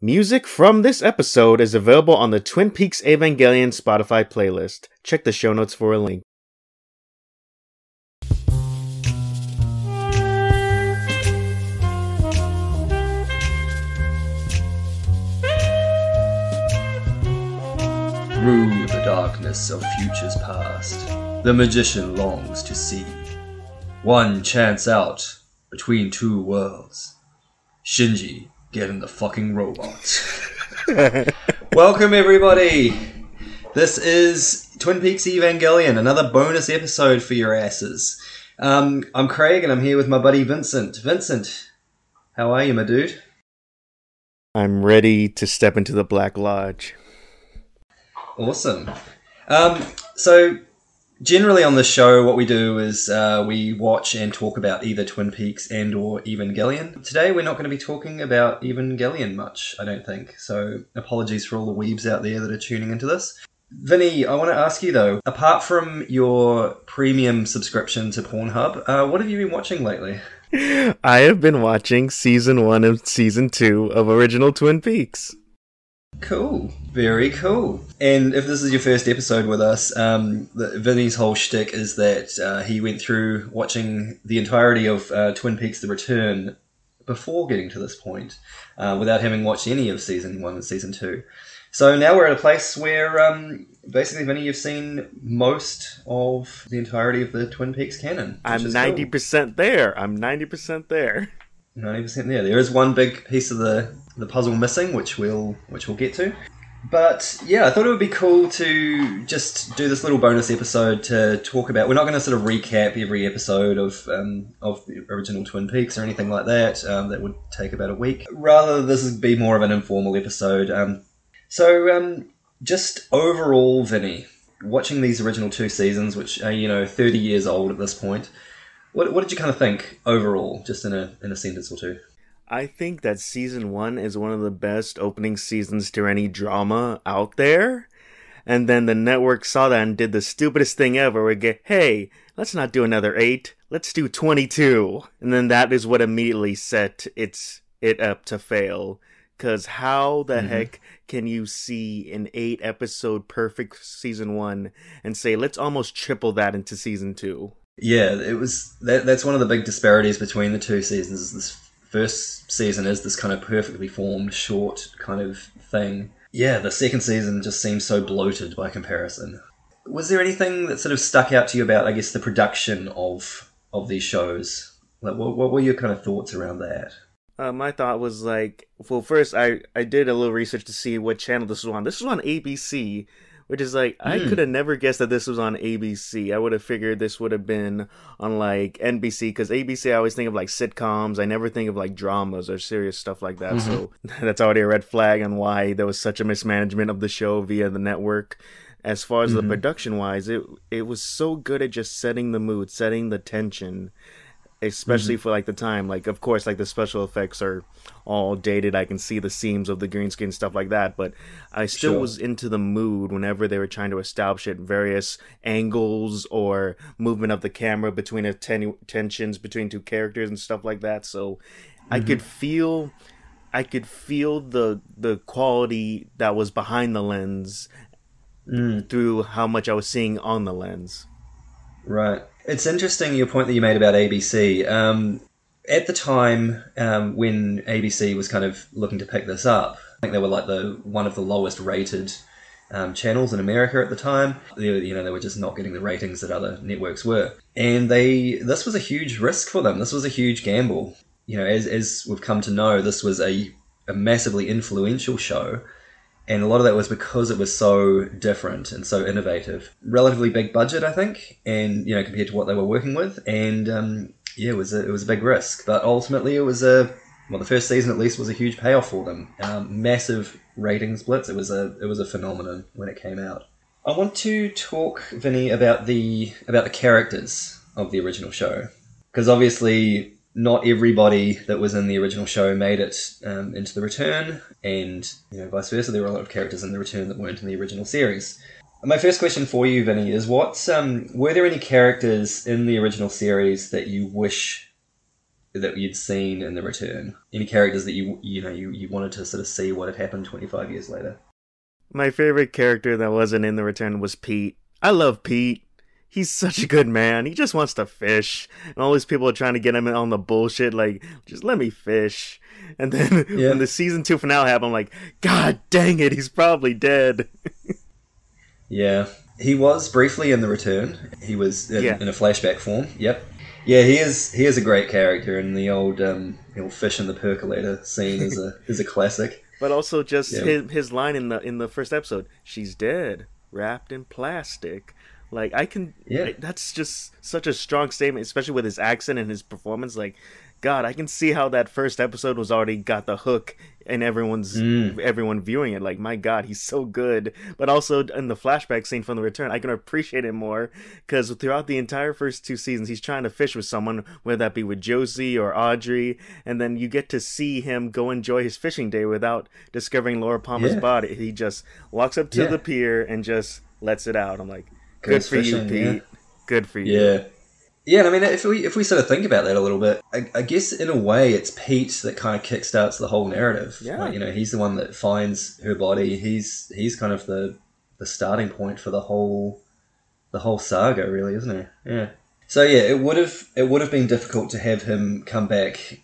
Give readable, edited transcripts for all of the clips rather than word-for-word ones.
Music from this episode is available on the Twin Peaks Evangelion Spotify playlist. Check the show notes for a link. Through the darkness of futures past, the magician longs to see one chance out between two worlds. Shinji, get in the fucking robot. Welcome everybody! This is Twin Peaks Evangelion, another bonus episode for your asses. I'm Craig and I'm here with my buddy Vincent. Vincent, how are you, my dude? I'm ready to step into the Black Lodge. Awesome. So generally on this show, what we do is we watch and talk about either Twin Peaks and or Evangelion. Today, we're not going to be talking about Evangelion much, I don't think. So apologies for all the weebs out there that are tuning into this. Vinny, I want to ask you though, apart from your premium subscription to Pornhub, what have you been watching lately? I have been watching Season 1 and Season 2 of original Twin Peaks. Cool. Very cool. And if this is your first episode with us, Vinny's whole shtick is that he went through watching the entirety of Twin Peaks The Return before getting to this point, without having watched any of Season 1 and Season 2. So now we're at a place where, basically, Vinny, you've seen most of the entirety of the Twin Peaks canon. I'm 90% cool. there. I'm 90% there. 90% there. There is one big piece of the puzzle missing, which we'll get to. But yeah, I thought it would be cool to just do this little bonus episode to talk about. We're not going to sort of recap every episode of the original Twin Peaks or anything like that. That would take about a week. Rather, this would be more of an informal episode. So just overall, Vinny, watching these original two seasons, which are 30 years old at this point. What did you kind of think overall, just in a sentence or two? I think that Season 1 is one of the best opening seasons to any drama out there. And then the network saw that and did the stupidest thing ever. We get, hey, let's not do another 8. Let's do 22. And then that is what immediately set it up to fail. Because how the heck can you see an 8-episode perfect Season 1 and say, let's almost triple that into Season 2? Yeah, it was that's one of the big disparities between the two seasons. This first season is this kind of perfectly formed, short kind of thing. Yeah, the second season just seems so bloated by comparison. Was there anything that sort of stuck out to you about, I guess, the production of these shows? Like, what were your kind of thoughts around that? My thought was like, well, first I did a little research to see what channel this was on. This was on ABC. Which is like, I could have never guessed that this was on ABC. I would have figured this would have been on like NBC, because ABC I always think of like sitcoms. I never think of like dramas or serious stuff like that. So that's already a red flag on why there was such a mismanagement of the show via the network. As far as the production wise, it was so good at just setting the mood, setting the tension. Especially for like the time, like of course like the special effects are all dated. I can see the seams of the green screen stuff like that, but I still was into the mood whenever they were trying to establish it, various angles or movement of the camera between tensions between two characters and stuff like that. So I could feel the quality that was behind the lens through how much I was seeing on the lens. Right. It's interesting your point that you made about ABC. At the time when ABC was kind of looking to pick this up, I think they were like one of the lowest rated channels in America at the time. They were just not getting the ratings that other networks were. And this was a huge risk for them. This was a huge gamble. As we've come to know, this was a massively influential show. And a lot of that was because it was so different and so innovative. Relatively big budget, I think, and compared to what they were working with. And it was a big risk. But ultimately, it was the first season at least was a huge payoff for them. Massive ratings blitz. It was a phenomenon when it came out. I want to talk, Vinny, about the characters of the original show, because obviously not everybody that was in the original show made it into the return, and vice versa. There were a lot of characters in the return that weren't in the original series. My first question for you, Vinny, is were there any characters in the original series that you wish that you'd seen in The Return? Any characters that you wanted to sort of see what had happened 25 years later? My favorite character that wasn't in The Return was Pete. I love Pete. He's such a good man. He just wants to fish. And all these people are trying to get him on the bullshit, like, just let me fish. And then Yeah. when the season 2 finale happened, I'm like, God dang it, he's probably dead. Yeah. He was briefly in The Return. He was in a flashback form. Yep. Yeah, he is a great character, and the old fish in the percolator scene is a classic. But also just his line in the first episode, she's dead, wrapped in plastic. Like, that's just such a strong statement, especially with his accent and his performance. Like, God, I can see how that first episode was already got the hook and everyone viewing it. Like, my God, he's so good. But also in the flashback scene from The Return, I can appreciate it more because throughout the entire first 2 seasons, he's trying to fish with someone, whether that be with Josie or Audrey, and then you get to see him go enjoy his fishing day without discovering Laura Palmer's body. He just walks up to the pier and just lets it out. I'm like, good for you, Pete. Yeah. Good for you. Yeah. Yeah, and I mean, if we sort of think about that a little bit, I guess in a way it's Pete that kind of kickstarts the whole narrative. Yeah. Like, he's the one that finds her body. He's kind of the starting point for the whole saga, really, isn't he? Yeah. So yeah, it would have been difficult to have him come back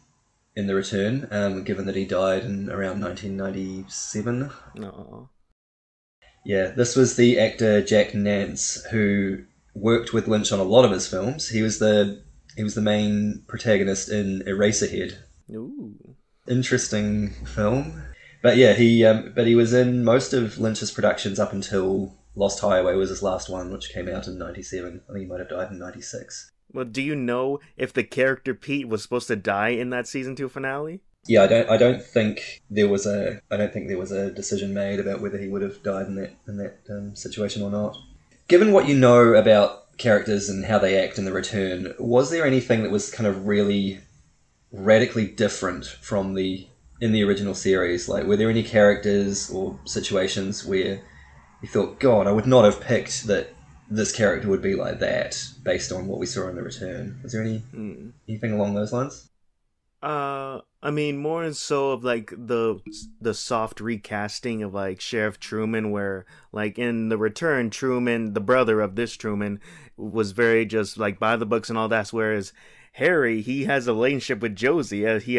in The Return, given that he died in around 1997. No. Yeah, this was the actor Jack Nance, who worked with Lynch on a lot of his films. He was the main protagonist in Eraserhead. Ooh. Interesting film. But yeah, he was in most of Lynch's productions up until Lost Highway was his last one, which came out in 97. I think he might have died in 96. Well, do you know if the character Pete was supposed to die in that season 2 finale? Yeah, I don't think there was a decision made about whether he would have died in that situation or not. Given what you know about characters and how they act in The Return, was there anything that was kind of really radically different from in the original series? Like, were there any characters or situations where you thought, God, I would not have picked that this character would be like that based on what we saw in The Return? Was there anything along those lines? I mean, more and so of like the soft recasting of like Sheriff Truman, where like in The Return, Truman, the brother of this Truman, was very just like by the books and all that. Whereas Harry, he has a relationship with Josie. He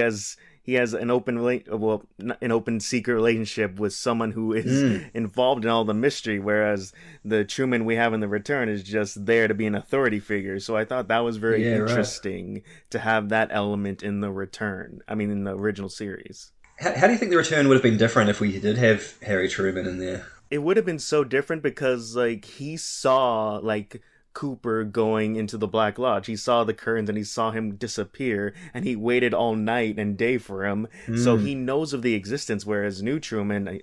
has an open secret relationship with someone who is involved in all the mystery, whereas the Truman we have in The Return is just there to be an authority figure. So I thought that was very interesting to have that element in The Return. I mean, in the original series. How do you think The Return would have been different if we did have Harry Truman in there? It would have been so different because like he saw like Cooper going into the Black Lodge. He saw the curtains and he saw him disappear, and he waited all night and day for him. So he knows of the existence, whereas New Truman,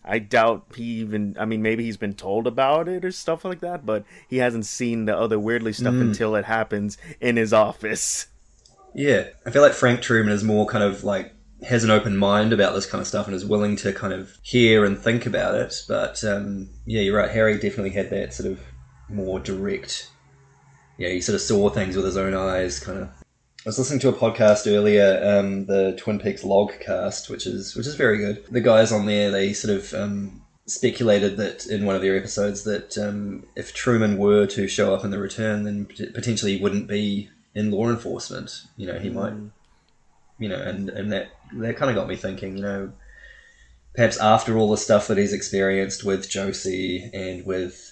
I doubt he even, I mean, maybe he's been told about it or stuff like that, but he hasn't seen the other weirdly stuff until it happens in his office. Yeah, I feel like Frank Truman is more kind of like has an open mind about this kind of stuff and is willing to kind of hear and think about it. But yeah, you're right. Harry definitely had that sort of more direct. Yeah, he sort of saw things with his own eyes, kind of. I was listening to a podcast earlier, the Twin Peaks Logcast, which is very good. The guys on there, they sort of speculated that in one of their episodes that if Truman were to show up in The Return, then potentially he wouldn't be in law enforcement. He might, and that kind of got me thinking. Perhaps after all the stuff that he's experienced with Josie and with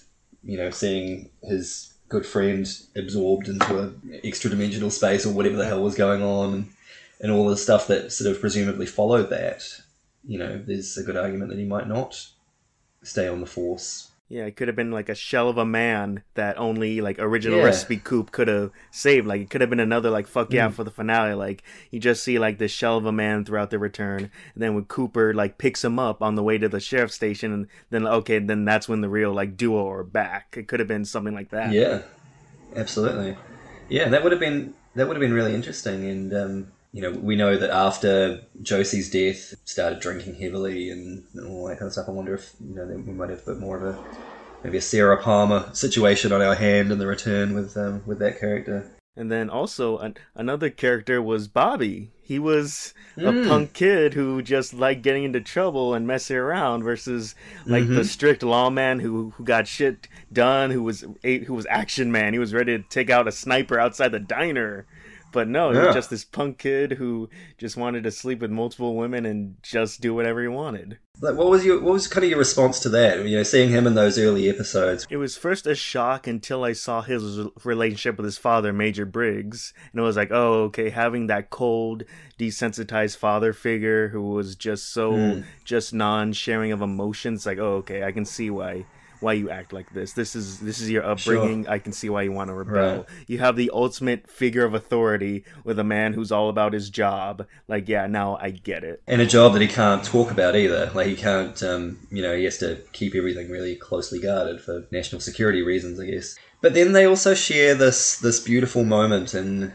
seeing his good friend absorbed into an extra-dimensional space or whatever the hell was going on, and all the stuff that sort of presumably followed that, there's a good argument that he might not stay on the force. Yeah, it could have been like a shell of a man that only like original recipe Coop could have saved. Like it could have been another like fuck yeah for the finale. Like you just see like the shell of a man throughout The Return, and then when Cooper like picks him up on the way to the sheriff's station, and then then that's when the real like duo are back. It could have been something like that. Yeah, absolutely. Yeah, that would have been really interesting. And we know that after Josie's death, started drinking heavily and all that kind of stuff. I wonder if we might have a bit more of maybe a Sarah Palmer situation on our hand in The Return with that character. And then also another character was Bobby. He was a Mm. punk kid who just liked getting into trouble and messing around versus like the Mm-hmm. strict lawman who got shit done, who was action man. He was ready to take out a sniper outside the diner. But no, he was Yeah. just this punk kid who just wanted to sleep with multiple women and just do whatever he wanted. Like, what was kind of your response to that? You know, seeing him in those early episodes. It was first a shock until I saw his relationship with his father, Major Briggs, and it was like, oh, okay, having that cold, desensitized father figure who was just so Mm. just non-sharing of emotions. Like, oh, okay, I can see why you act like this. This is your Sure. upbringing. I can see why you want to Right. rebel. You have the ultimate figure of authority with a man who's all about his job. Like, yeah, now I get it. And a job that he can't talk about either. Like he can't, he has to keep everything really closely guarded for national security reasons, I guess. But then they also share this beautiful moment in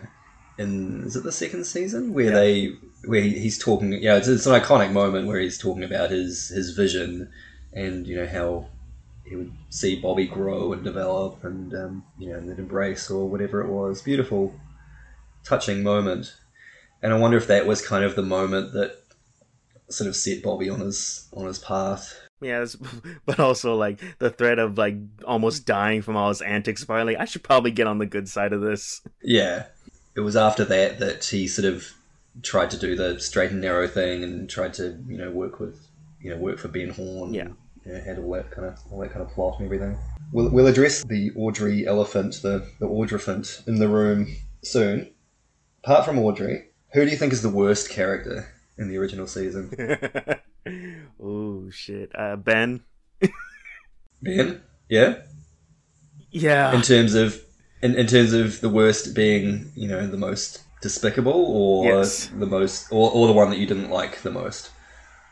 is it the second season where Yeah. he's talking. Yeah, it's an iconic moment where he's talking about his vision and how he would see Bobby grow and develop and and then embrace or whatever it was. Beautiful, touching moment. And I wonder if that was kind of the moment that sort of set Bobby on his path. Yeah, but also like the threat of like almost dying from all his antics. Finally, I should probably get on the good side of this. Yeah, it was after that he sort of tried to do the straight and narrow thing and tried to work for Ben Horne Yeah. and had all that kind of plot and everything. We'll address the Audrey elephant, the Audriphant in the room soon. Apart from Audrey, who do you think is the worst character in the original season? Oh shit, Ben. Ben? Yeah. In Yeah, terms of in terms of the worst being, the most despicable, or yes. the most, or the one that you didn't like the most.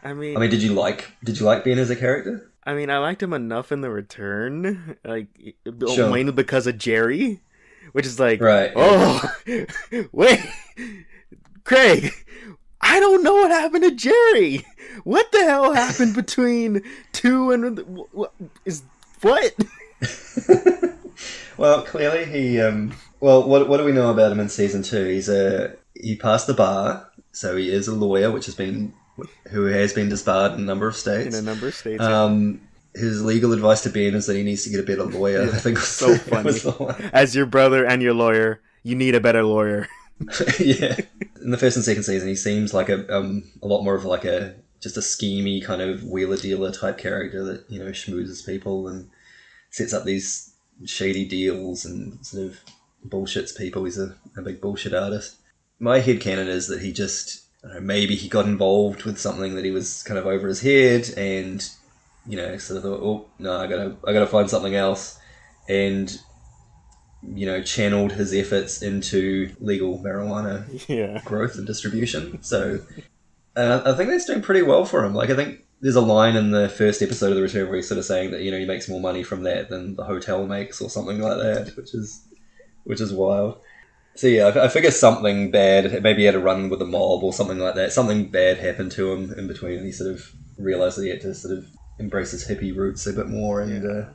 I I mean, mean, did you like Ben as a character? I liked him enough in the return, like Sure. mainly because of Jerry, which is like, Right. Yeah. oh, wait, Craig. I don't know what happened to Jerry. What the hell happened between two and is what? Well, clearly he. Well, what do we know about him in season two? He passed the bar, so he is a lawyer, who has been disbarred in a number of In a states. number of states, yeah. Um, his legal advice to Ben is that he needs to get a better lawyer. I Yeah, think so was funny. the one. As your brother and your lawyer, you need a better lawyer. Yeah. In the first and second season, he seems like a lot more of like just a schemy kind of wheeler dealer type character that schmoozes people and sets up these shady deals and sort of bullshits people. He's a big bullshit artist. My headcanon is that he just, I don't know, maybe he got involved with something that he was kind of over his head and sort of thought, oh no, I gotta find something else, and channeled his efforts into legal marijuana Yeah. growth and distribution. So I think that's doing pretty well for him. Like, I think there's a line in the first episode of The Return where he's sort of saying that he makes more money from that than the hotel makes, or something like that, which is wild. So yeah, I figure something bad, maybe he had a run with a mob or something like that. Something bad happened to him in between, and he sort of realized that he had to sort of embrace his hippie roots a bit more and Yeah. do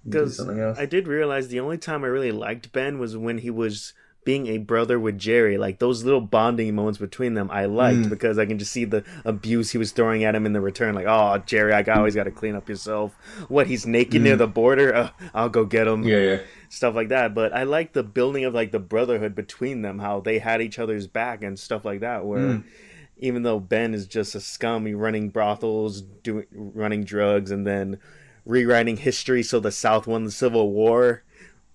Because something else. I did realize the only time I really liked Ben was when he was being a brother with Jerry. Like those little bonding moments between them, I liked Mm, because I can just see the abuse he was throwing at him in the return. Like, oh, Jerry, always got to clean up yourself. What? He's naked near mm, the border. I'll go get him. yeah, yeah. Stuff like that. But I like the building of like the brotherhood between them. How they had each other's back and stuff like that. Where Mm. even though Ben is just a scummy running brothels, running drugs, and then rewriting history so the South won the Civil War.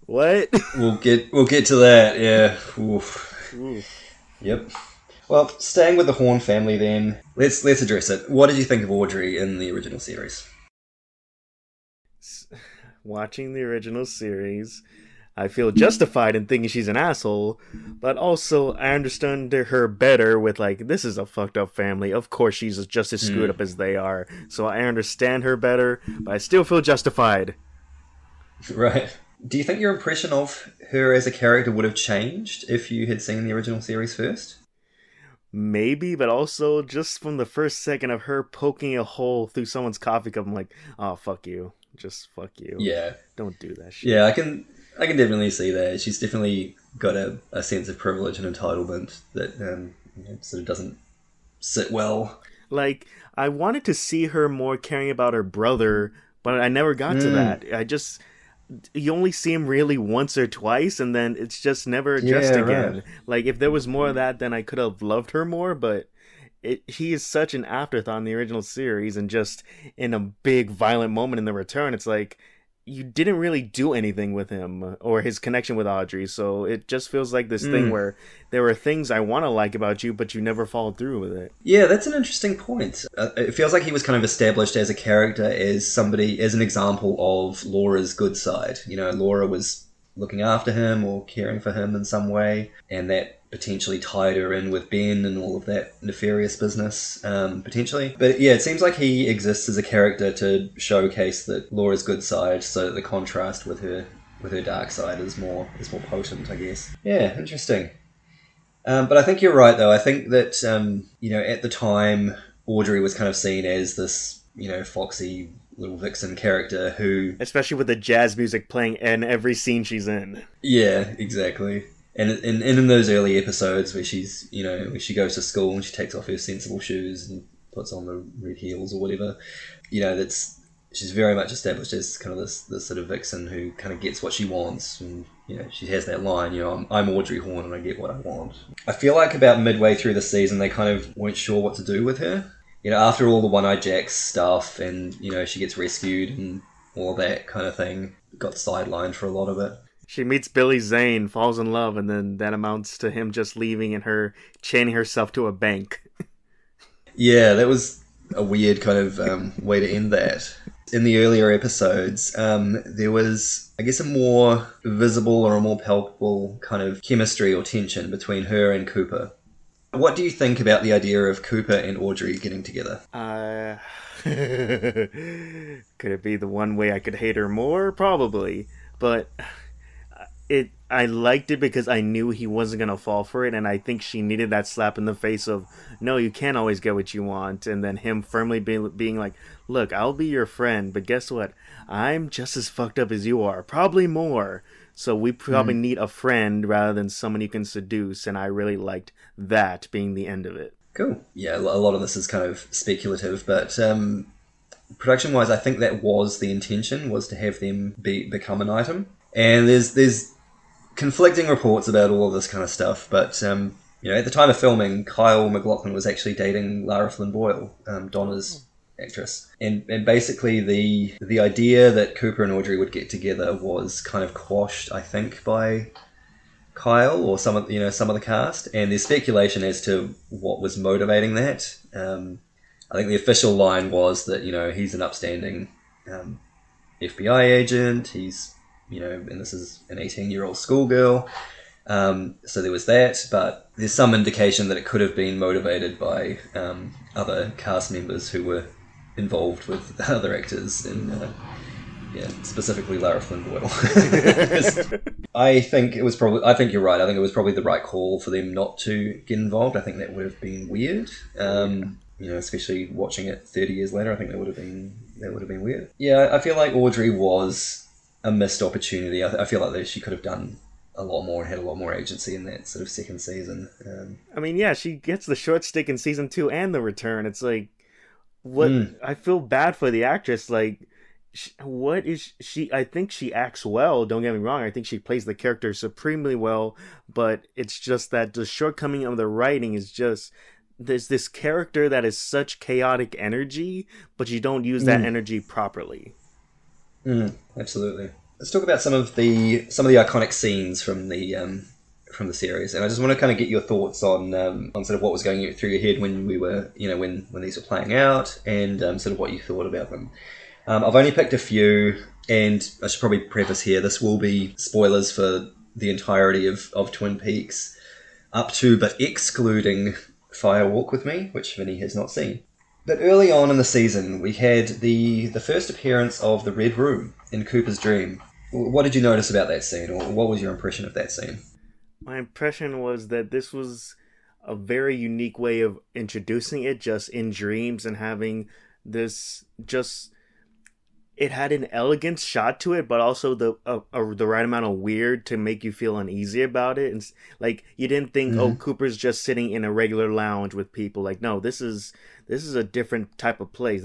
What? We'll get to that. Yeah. Oof. Ooh. Yep. Well, staying with the Horn family, then let's address it. What did you think of Audrey in the original series? Watching the original series, I feel justified in thinking she's an asshole, but also I understand her better with like, this is a fucked up family. Of course she's just as screwed Mm. up as they are. So I understand her better, but I still feel justified. Right. Do you think your impression of her as a character would have changed if you had seen the original series first? Maybe, but also just from the first second of her poking a hole through someone's coffee cup, I'm like, oh, fuck you. Just fuck you. Yeah. Don't do that shit. Yeah, I can definitely see that. She's definitely got a sense of privilege and entitlement that sort of doesn't sit well. Like, I wanted to see her more caring about her brother, but I never got to Mm, that. You only see him really once or twice, and then it's just never addressed yeah, right. again. Like, if there was more of that, then I could have loved her more, but he is such an afterthought in the original series, and just in a big violent moment in the return, it's like you didn't really do anything with him or his connection with Audrey. So it just feels like this thing Mm. where there were things I want to like about you, but you never followed through with it. Yeah, that's an interesting point. It feels like he was kind of established as a character, as somebody, as an example of Laura's good side. Laura was looking after him or caring for him in some way, and that potentially tied her in with Ben and all of that nefarious business, potentially. But yeah, it seems like he exists as a character to showcase that Laura's good side, so that the contrast with her dark side is more potent, I guess. Yeah, interesting. But I think you're right, though. I think that at the time, Audrey was kind of seen as this foxy little vixen character who, Especially with the jazz music playing in every scene she's in. yeah, exactly. And in those early episodes where she's where she goes to school and she takes off her sensible shoes and puts on the red heels or whatever, that's she's very much established as kind of this sort of vixen who kind of gets what she wants, and she has that line, I'm Audrey Horne and I get what I want. I feel like about midway through the season they kind of weren't sure what to do with her. After all the One-Eyed Jack's stuff, and she gets rescued and all that kind of thing, got sidelined for a lot of it. She meets Billy Zane, falls in love, and then that amounts to him just leaving and her chaining herself to a bank. Yeah, that was a weird kind of way to end that. In the earlier episodes, there was, I guess, a more visible or a more palpable kind of chemistry or tension between her and Cooper. What do you think about the idea of Cooper and Audrey getting together? Could it be the one way I could hate her more? Probably. But I liked it because I knew he wasn't gonna fall for it, and I think she needed that slap in the face of, no, you can't always get what you want, and then him firmly being like, look, I'll be your friend, but guess what? I'm just as fucked up as you are, probably more. So we probably need a friend rather than someone you can seduce, and I really liked that being the end of it. Cool. Yeah, a lot of this is kind of speculative, but production-wise, I think that was the intention, was to have them become an item. And there's conflicting reports about all of this kind of stuff, but at the time of filming, Kyle MacLachlan was actually dating Lara Flynn Boyle, Donna's actress, and basically the idea that Cooper and Audrey would get together was kind of quashed, I think, by Kyle or some of the cast, and there's speculation as to what was motivating that. I think the official line was that he's an upstanding FBI agent. He's and this is an 18-year-old schoolgirl. So there was that, but there's some indication that it could have been motivated by other cast members who were involved with other actors, and specifically Lara Flynn Boyle. I think you're right. I think it was probably the right call for them not to get involved. I think that would have been weird. Especially watching it 30 years later, I think that would have been weird. Yeah, I feel like Audrey was a missed opportunity. I feel like that she could have done a lot more and had a lot more agency in that sort of second season. I mean, yeah, she gets the short stick in season 2 and the return. It's like, what? I feel bad for the actress. Like, what is she? I think she acts well. Don't get me wrong. I think she plays the character supremely well. But it's just that the shortcoming of the writing is just there's this character that is such chaotic energy, but you don't use that energy properly. Absolutely. Let's talk about some of the iconic scenes from the series, and I just want to kind of get your thoughts on sort of what was going through your head when we were when these were playing out, and sort of what you thought about them. I've only picked a few, and I should probably preface here: this will be spoilers for the entirety of Twin Peaks, up to but excluding Fire Walk with Me, which Vinny has not seen. But early on in the season, we had the first appearance of the Red Room in Cooper's dream. What did you notice about that scene, or what was your impression of that scene? My impression was that this was a very unique way of introducing it, just in dreams, and having this just it had an elegant shot to it, but also the right amount of weird to make you feel uneasy about it. And like you didn't think, oh, Mm. Cooper's just sitting in a regular lounge with people. Like, no, this is a different type of place.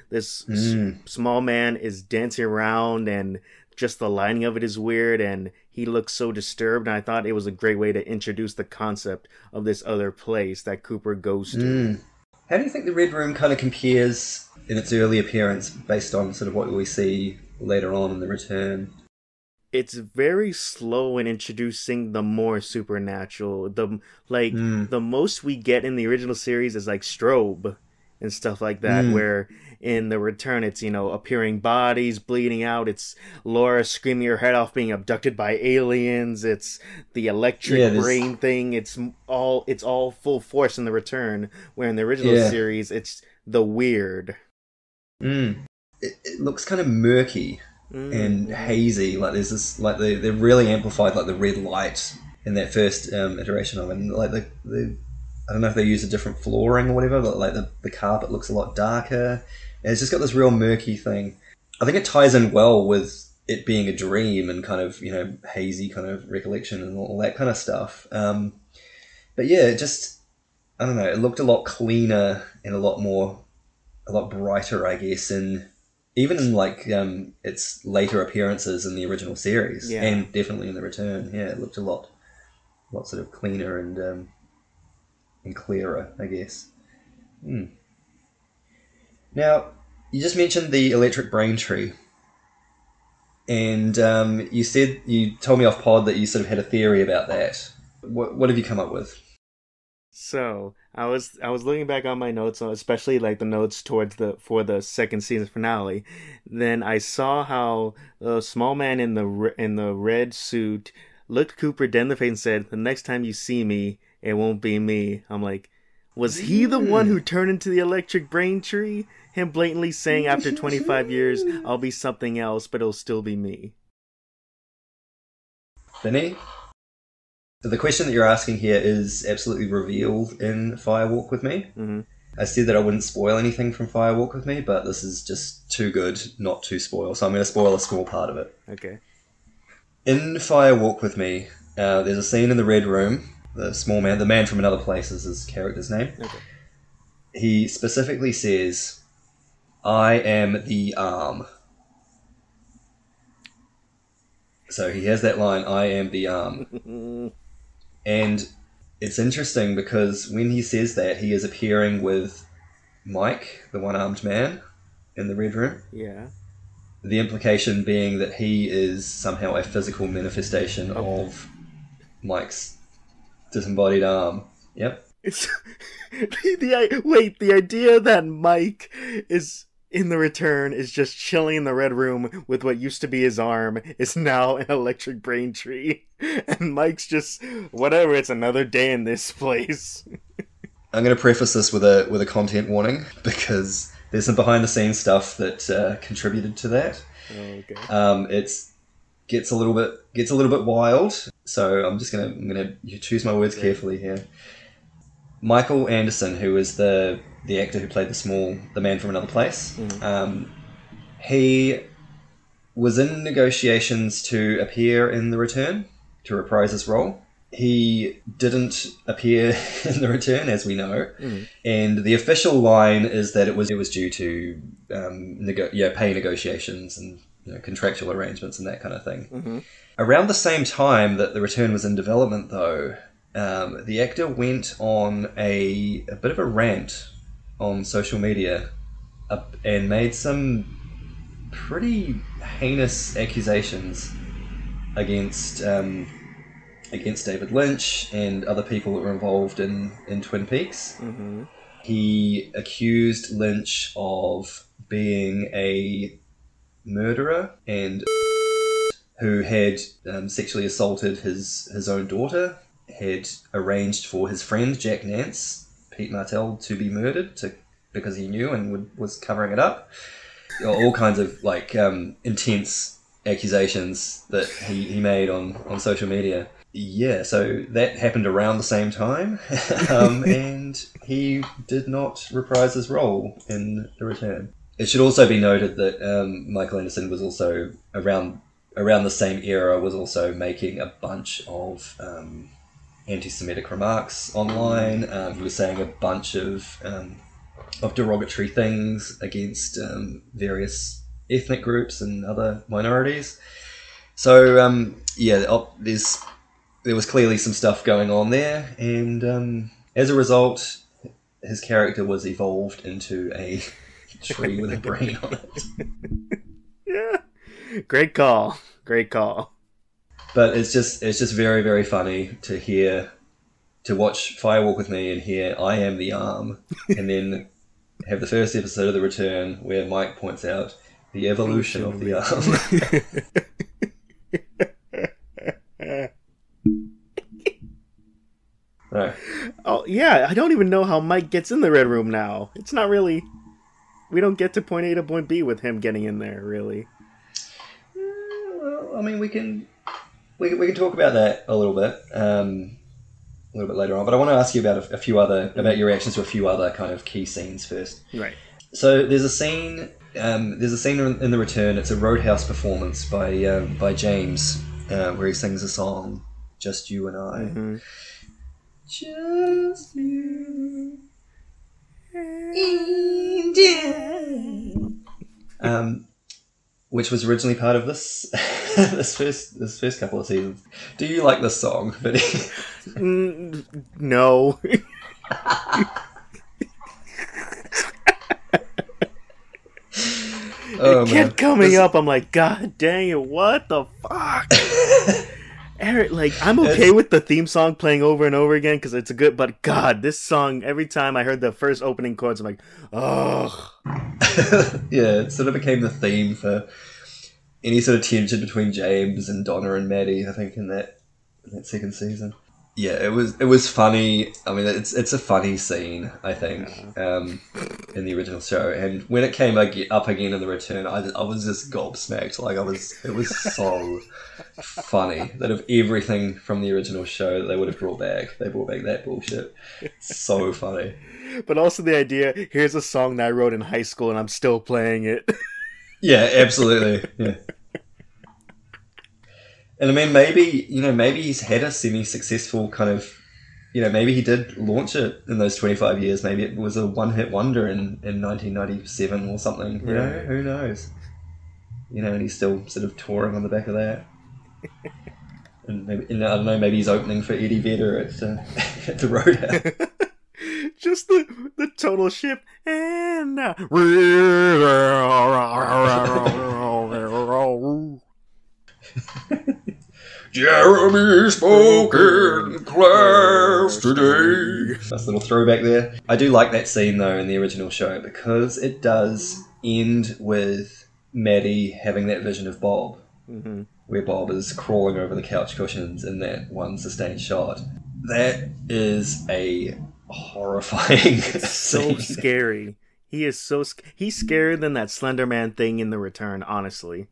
Mm. Small man is dancing around, and just the lighting of it is weird, and he looks so disturbed. And I thought it was a great way to introduce the concept of this other place that Cooper goes to. Mm. How do you think the Red Room kind of compares in its early appearance based on sort of what we see later on in the Return? It's very slow in introducing the more supernatural. Mm. The most we get in the original series is like strobe and stuff like that, Mm. where in the return it's, appearing bodies bleeding out, it's Laura screaming her head off being abducted by aliens, it's the Yeah, electric there's brain thing, it's all full force in the return, where in the original yeah. series it's the weird. Mm. It looks kind of murky and Mm-hmm. hazy. Like there's this, like they really amplified like the red light in that first iteration of it. And like the I don't know if they use a different flooring or whatever, but like the carpet looks a lot darker. And it's just got this real murky thing. I think it ties in well with it being a dream and kind of hazy kind of recollection and all that kind of stuff. But yeah, it just I don't know. It looked a lot cleaner and a lot brighter, I guess, and even in like its later appearances in the original series, Yeah. and definitely in the return. Yeah, it looked lot sort of cleaner and clearer, I guess. Hmm. Now, you just mentioned the electric brain tree, and you told me off pod that you sort of had a theory about that. What have you come up with? So I was looking back on my notes, especially like the notes towards the second season finale. Then I saw how the small man in the red suit looked Cooper dead in the face and said, "The next time you see me, it won't be me." I'm like, was he the one Mm. who turned into the electric brain tree? Him blatantly saying after 25 years, I'll be something else, but it'll still be me. Vinny? So the question that you're asking here is absolutely revealed in Firewalk with Me. Hmm. I said that I wouldn't spoil anything from Firewalk with Me, but this is just too good not to spoil, so I'm going to spoil a small part of it. Okay. In Firewalk with Me, there's a scene in the Red Room. The small man, the man from another place is his character's name. Okay. He specifically says, "I am the arm." So he has that line, "I am the arm." And it's interesting because when he says that, he is appearing with Mike, the one-armed man, in the Red Room. Yeah. The implication being that he is somehow a physical manifestation Of of Mike's disembodied arm. Yep. It's the idea that Mike is in the return is just chilling in the red room with what used to be his arm is now an electric brain tree, and Mike's just whatever. It's another day in this place. I'm going to preface this with a content warning because there's some behind the scenes stuff that contributed to that. Okay. It's gets a little bit wild, so I'm gonna choose my words Great. carefully here. Michael Anderson, who is the actor who played the man from another place, he was in negotiations to appear in the return to reprise his role. He didn't appear in the return, as we know, and the official line is that it was due to pay negotiations and contractual arrangements and that kind of thing. Around the same time that the return was in development, though, the actor went on a bit of a rant on social media and made some pretty heinous accusations against against David Lynch and other people that were involved in Twin Peaks. Mm-hmm. He accused Lynch of being a murderer and who had sexually assaulted his own daughter, had arranged for his friend Jack Nance, Pete Martell, to be murdered because he knew and was covering it up. All kinds of intense accusations that he made on social media. Yeah, so that happened around the same time, and he did not reprise his role in The Return. It should also be noted that Michael Anderson was also around the same era was also making a bunch of anti-Semitic remarks online. He was saying a bunch of derogatory things against various ethnic groups and other minorities. So there was clearly some stuff going on there, and as a result, his character was evolved into a tree with a brain on it. Yeah, great call. But it's just very, very funny to watch Firewalk with Me and hear I am the arm, and then have the first episode of The Return where Mike points out the evolution of the arm. Right. Oh yeah, I don't even know how Mike gets in the Red Room now. It's not really. We don't get to point A to point B with him getting in there, really. Well, I mean, we can talk about that a little bit later on. But I want to ask you about about your reactions to a few other kind of key scenes first. Right. So there's a scene. There's a scene in The Return. It's a Roadhouse performance by James, where he sings a song, "Just You and I." Mm-hmm. Just you and which was originally part of this this first couple of seasons. Do you like this song, Vinny? No. It kept coming up. I'm like, God dang it! What the fuck? Eric, like, I'm okay with the theme song playing over and over again because it's a good, but God, this song, every time I heard the first opening chords, I'm like, oh. Yeah, it sort of became the theme for any sort of tension between James and Donna and Maddie, I think, in that second season. Yeah, it was funny. I mean, it's a funny scene, I think, in the original show. And when it came up again in The Return, I was just gobsmacked. Like, it was so funny that of everything from the original show that they would have brought back, they brought back that bullshit. So funny. But also the idea, here's a song that I wrote in high school and I'm still playing it. Yeah, absolutely. Yeah. And I mean, maybe he's had a semi-successful kind of, maybe he did launch it in those 25 years. Maybe it was a one-hit wonder in 1997 or something. You know, who knows? And he's still sort of touring on the back of that. And maybe, I don't know, maybe he's opening for Eddie Vedder at the Roadhouse. Just the total shift and Jeremy spoke in class today. Nice little throwback there. I do like that scene though in the original show because it does end with Maddie having that vision of Bob, where Bob is crawling over the couch cushions in that one sustained shot. That is a horrifying so scary. He is he's scarier than that Slender Man thing in The Return, honestly.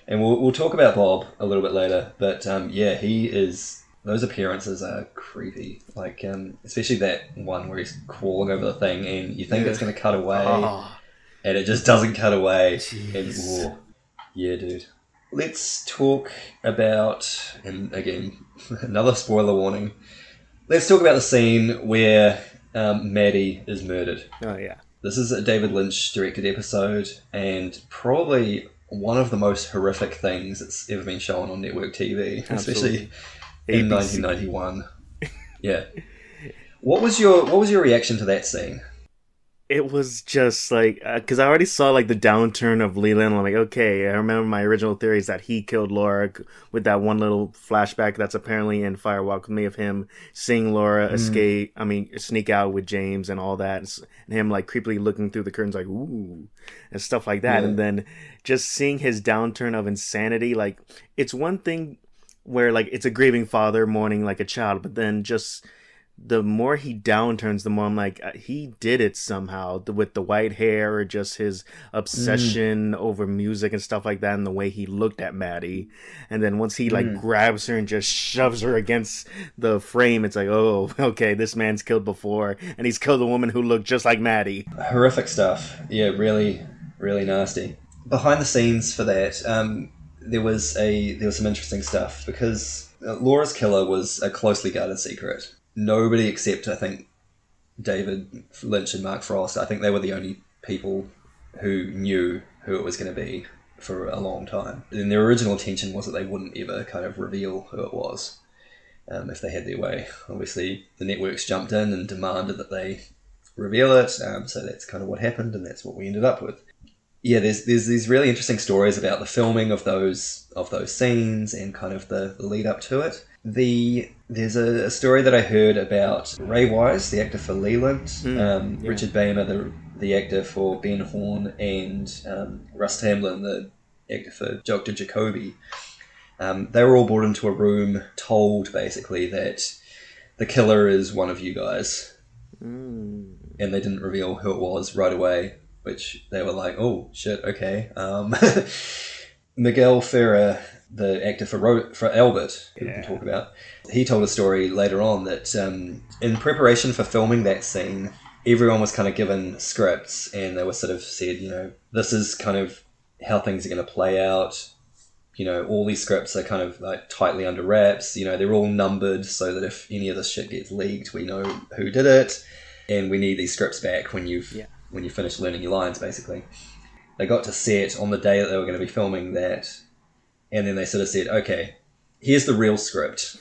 And we'll talk about Bob a little bit later, but he is. Those appearances are creepy. Like especially that one where he's crawling over the thing, and you think it's going to cut away, and it just doesn't cut away. Jeez. And yeah, dude. Let's talk about, and again, another spoiler warning. Let's talk about the scene where Maddie is murdered. Oh yeah. This is a David Lynch directed episode, and probably one of the most horrific things that's ever been shown on network TV, especially in 1991. Yeah. What was your reaction to that scene? It was just like, because I already saw like the downturn of Leland. I'm like, okay, I remember my original theory is that he killed Laura with that one little flashback that's apparently in Firewalk with Me of him seeing Laura sneak out with James and all that, and him like creepily looking through the curtains like, ooh, and stuff like that. Yeah. And then just seeing his downturn of insanity, like, it's one thing where like it's a grieving father mourning like a child, but then just the more he downturns, the more I'm like, he did it somehow with the white hair or just his Mm, obsession over music and stuff like that, and the way he looked at Maddie. And then once he like mm. grabs her and just shoves her against the frame, it's like, oh, okay, this man's killed before, and he's killed a woman who looked just like Maddie. Horrific stuff. Yeah, really, really nasty. Behind the scenes for that, there was some interesting stuff because Laura's killer was a closely guarded secret. Nobody except I think David Lynch and Mark Frost. I think they were the only people who knew who it was going to be for a long time. And their original intention was that they wouldn't ever kind of reveal who it was if they had their way. Obviously, the networks jumped in and demanded that they reveal it. So that's kind of what happened, and that's what we ended up with. Yeah, there's these really interesting stories about the filming of those scenes and kind of the lead up to it. There's a story that I heard about Ray Wise, the actor for Leland, Yeah. Richard Boehmer, the actor for Ben Horne, and Russ Tamblyn, the actor for Dr. Jacoby. They were all brought into a room, told basically that the killer is one of you guys, Mm. and they didn't reveal who it was right away, which they were like, oh shit, okay. Miguel Ferrer, the actor for Albert, who we can talk about, he told a story later on that in preparation for filming that scene, everyone was kind of given scripts and they were sort of said, this is kind of how things are going to play out. All these scripts are kind of like tightly under wraps. They're all numbered so that if any of this shit gets leaked, we know who did it, and we need these scripts back when you finish learning your lines. Basically, they got to set on the day that they were going to be filming that, and then they sort of said, "Okay, here's the real script."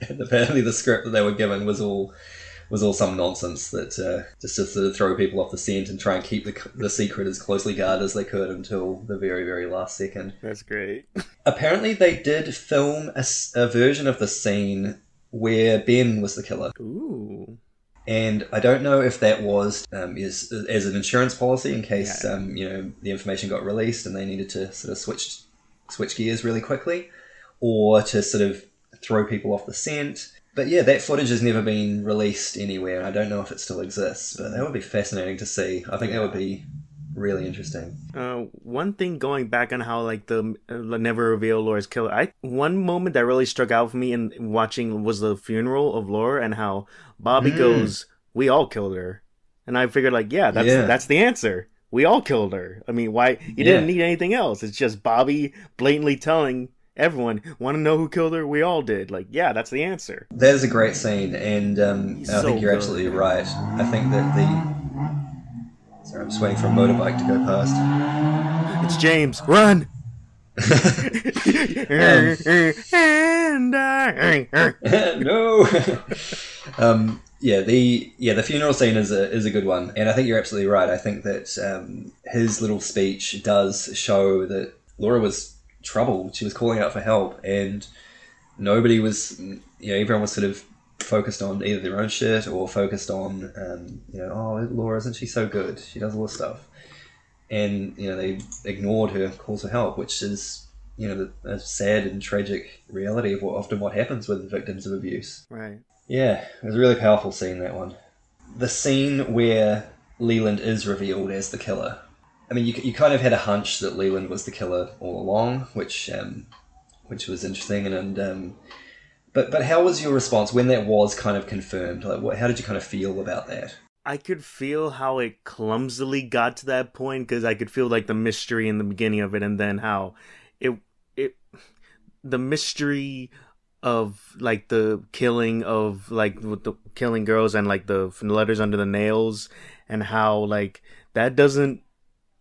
And apparently, the script that they were given was all some nonsense that just to sort of throw people off the scent and try and keep the secret as closely guarded as they could until the very, very last second. That's great. Apparently, they did film a version of the scene where Ben was the killer. Ooh. And I don't know if that was as an insurance policy in case Yeah. The information got released and they needed to sort of switch gears really quickly, or to sort of throw people off the scent. But yeah, that footage has never been released anywhere. I don't know if it still exists, but that would be fascinating to see. I think that would be really interesting. One thing going back on how like the never reveal Laura's killer. One moment that really struck out for me in watching was the funeral of Laura and how Bobby goes, "We all killed her," and I figured like, yeah, that's the answer. We all killed her. I mean, why you didn't need anything else? It's just Bobby blatantly telling everyone, "Want to know who killed her? We all did." Like, yeah, that's the answer. That is a great scene, and I think you're absolutely right. I think that Sorry, I'm just waiting for a motorbike to go past. It's James. Run! No. The funeral scene is a good one, and I think you're absolutely right. I think that his little speech does show that Laura was troubled. She was calling out for help, and nobody was. Everyone was sort of focused on either their own shit or focused on, oh, Laura, isn't she so good? She does all this stuff, and they ignored her calls for help, which is a sad and tragic reality of what happens with victims of abuse. Right. Yeah, it was a really powerful scene, that one. The scene where Leland is revealed as the killer. I mean, you kind of had a hunch that Leland was the killer all along, which was interesting. But how was your response when that was kind of confirmed? Like, how did you kind of feel about that? I could feel how it clumsily got to that point because I could feel like the mystery in the beginning of it, and then how the mystery of like the killing of like with the killing girls and like the letters under the nails, and how like that doesn't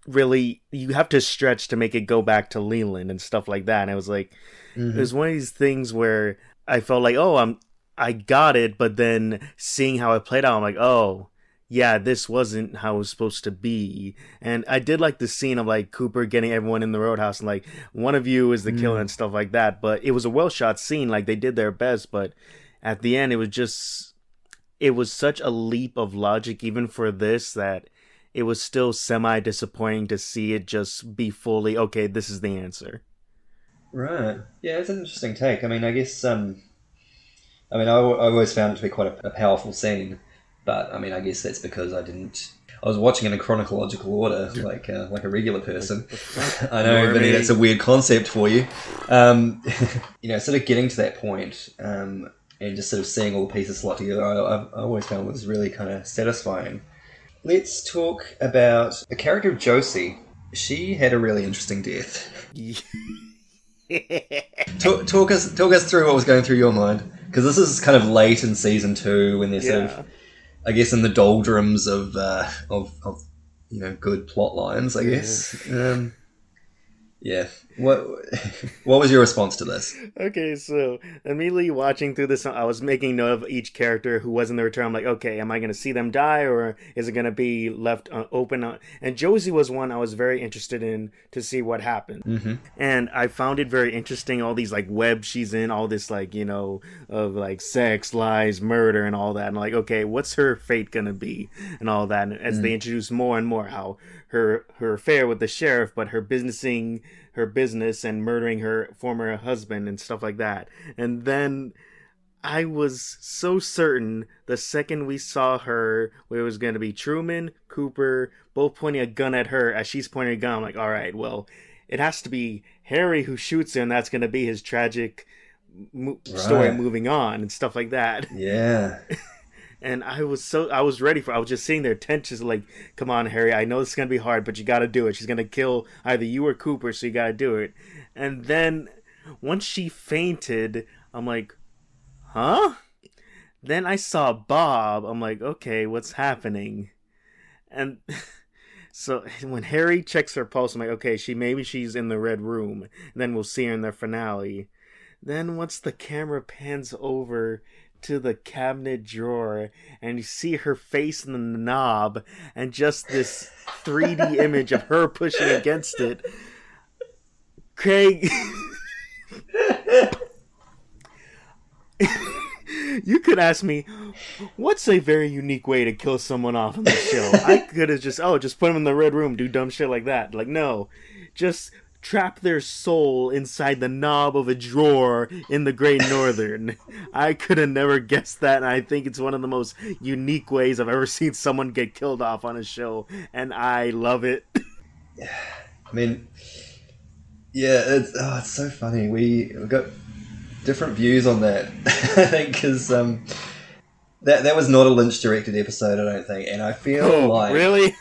really, you have to stretch to make it go back to Leland and stuff like that. And it was like it was one of these things where I felt like, oh, I got it, but then seeing how it played out, I'm like, oh yeah, this wasn't how it was supposed to be. And I did like the scene of like Cooper getting everyone in the roadhouse and like, one of you is the killer and stuff like that. But it was a well shot scene, like they did their best, but at the end it was such a leap of logic even for this that it was still semi disappointing to see it just be fully, okay, this is the answer. Right. Yeah, it's an interesting take. I mean, I guess I mean, I always found it to be quite a powerful scene, but I mean, I guess that's because I was watching it in chronological order, like a regular person. I know, Vinny, that's a weird concept for you. Sort of getting to that point, and just sort of seeing all the pieces slot together, I always found was really kind of satisfying. Let's talk about the character of Josie. She had a really interesting death. Talk us through what was going through your mind, because this is kind of late in season 2 when they're sort of, I guess, in the doldrums of good plot lines, I guess. Yeah. What was your response to this? Okay, so immediately watching through this, I was making note of each character who was in the return. I'm like, okay, am I going to see them die, or is it going to be left open? And Josie was one I was very interested in to see what happened. Mm-hmm. And I found it very interesting, all these like webs she's in, all this like, of like sex, lies, murder, and all that. And like, okay, what's her fate going to be? And all that. And as they introduce more and more how her affair with the sheriff, but her business and murdering her former husband and stuff like that. And then I was so certain the second we saw her, where it was going to be Truman, Cooper, both pointing a gun at her as she's pointing a gun. I'm like, all right, well, it has to be Harry who shoots her, and that's going to be his tragic story moving on and stuff like that. Yeah. And I was ready for it. I was just sitting there tense, like, come on, Harry, I know this is going to be hard, but you got to do it. She's going to kill either you or Cooper, so you got to do it. And then, once she fainted, I'm like, huh? Then I saw Bob. I'm like, okay, what's happening? And so when Harry checks her pulse, I'm like, okay, maybe she's in the red room. And then we'll see her in the finale. Then once the camera pans over to the cabinet drawer and you see her face in the knob and just this 3D image of her pushing against it, Craig, you could ask me, what's a very unique way to kill someone off on the show? I could have just put them in the red room, do dumb shit like that. Like, no, just trap their soul inside the knob of a drawer in the Great Northern. I could have never guessed that, and I think it's one of the most unique ways I've ever seen someone get killed off on a show, and I love it. I mean, yeah, it's so funny. We've got different views on that, I think, because that was not a Lynch-directed episode, I don't think, and I feel like... Really?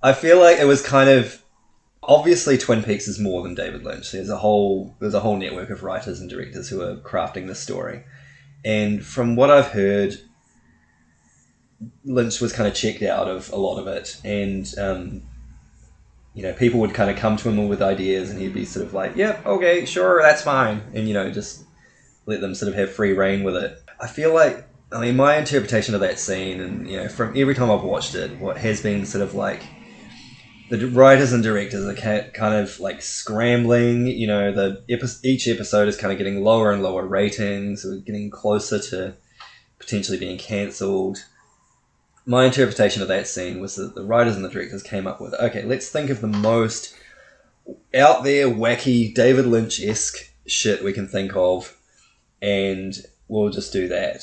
I feel like it was kind of... Obviously, Twin Peaks is more than David Lynch. There's a whole network of writers and directors who are crafting this story. And from what I've heard, Lynch was kind of checked out of a lot of it. And, people would kind of come to him with ideas and he'd be sort of like, yep, okay, sure, that's fine. And, just let them sort of have free reign with it. I feel like, my interpretation of that scene, and, from every time I've watched it, what has been sort of like, the writers and directors are kind of like scrambling. Each episode is kind of getting lower and lower ratings. We're getting closer to potentially being cancelled. My interpretation of that scene was that the writers and the directors came up with, okay, let's think of the most out there, wacky, David Lynch-esque shit we can think of, and we'll just do that.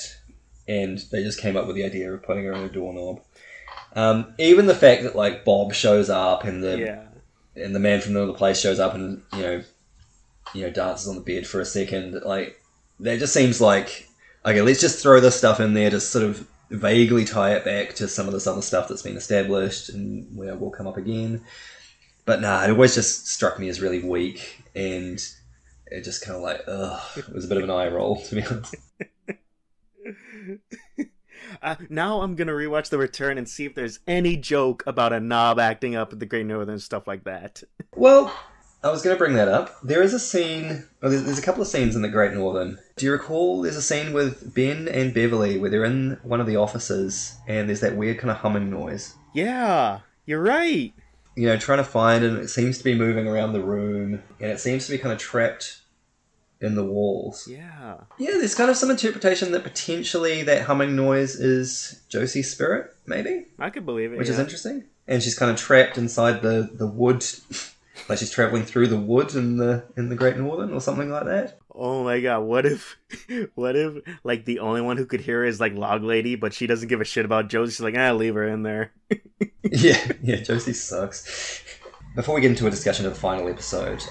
And they just came up with the idea of putting her on a doorknob. Even the fact that like Bob shows up and the man from the other place shows up and dances on the bed for a second, like that just seems like, okay, let's just throw this stuff in there to sort of vaguely tie it back to some of this other stuff that's been established and will come up again. But nah, it always just struck me as really weak, and it just kind of like, it was a bit of an eye roll, to be honest. Now I'm gonna rewatch The Return and see if there's any joke about a knob acting up at the Great Northern and stuff like that. Well, I was going to bring that up. There is a scene... there's a couple of scenes in the Great Northern. Do you recall there's a scene with Ben and Beverly where they're in one of the offices and there's that weird kind of humming noise? Yeah, you're right. Trying to find it, and it seems to be moving around the room, and it seems to be kind of trapped in the walls. Yeah. Yeah, there's kind of some interpretation that potentially that humming noise is Josie's spirit, maybe? I could believe it, Which is interesting. And she's kind of trapped inside the wood Like she's traveling through the wood in the Great Northern or something like that. Oh my god, what if, like, the only one who could hear her is, like, Log Lady, but she doesn't give a shit about Josie? She's like, leave her in there. Yeah, Josie sucks. Before we get into a discussion of the final episode,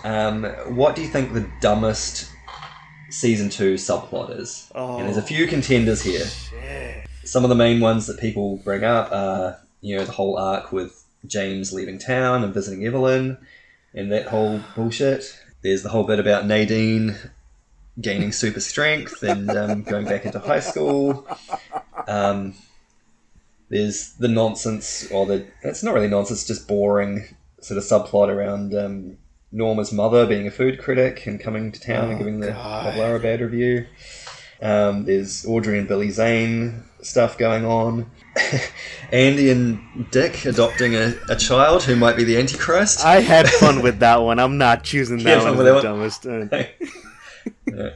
what do you think the dumbest Season 2 subplot is? Oh, and there's a few contenders here. shit. Some of the main ones that people bring up are, the whole arc with James leaving town and visiting Evelyn, and that whole bullshit. There's the whole bit about Nadine gaining super strength and going back into high school. There's the nonsense, it's not really nonsense, just boring sort of subplot around Norma's mother being a food critic and coming to town and giving the Lara a bad review. There's Audrey and Billy Zane stuff going on. Andy and Dick adopting a child who might be the Antichrist. I had fun with that one. I'm not choosing that one as the dumbest. Yeah.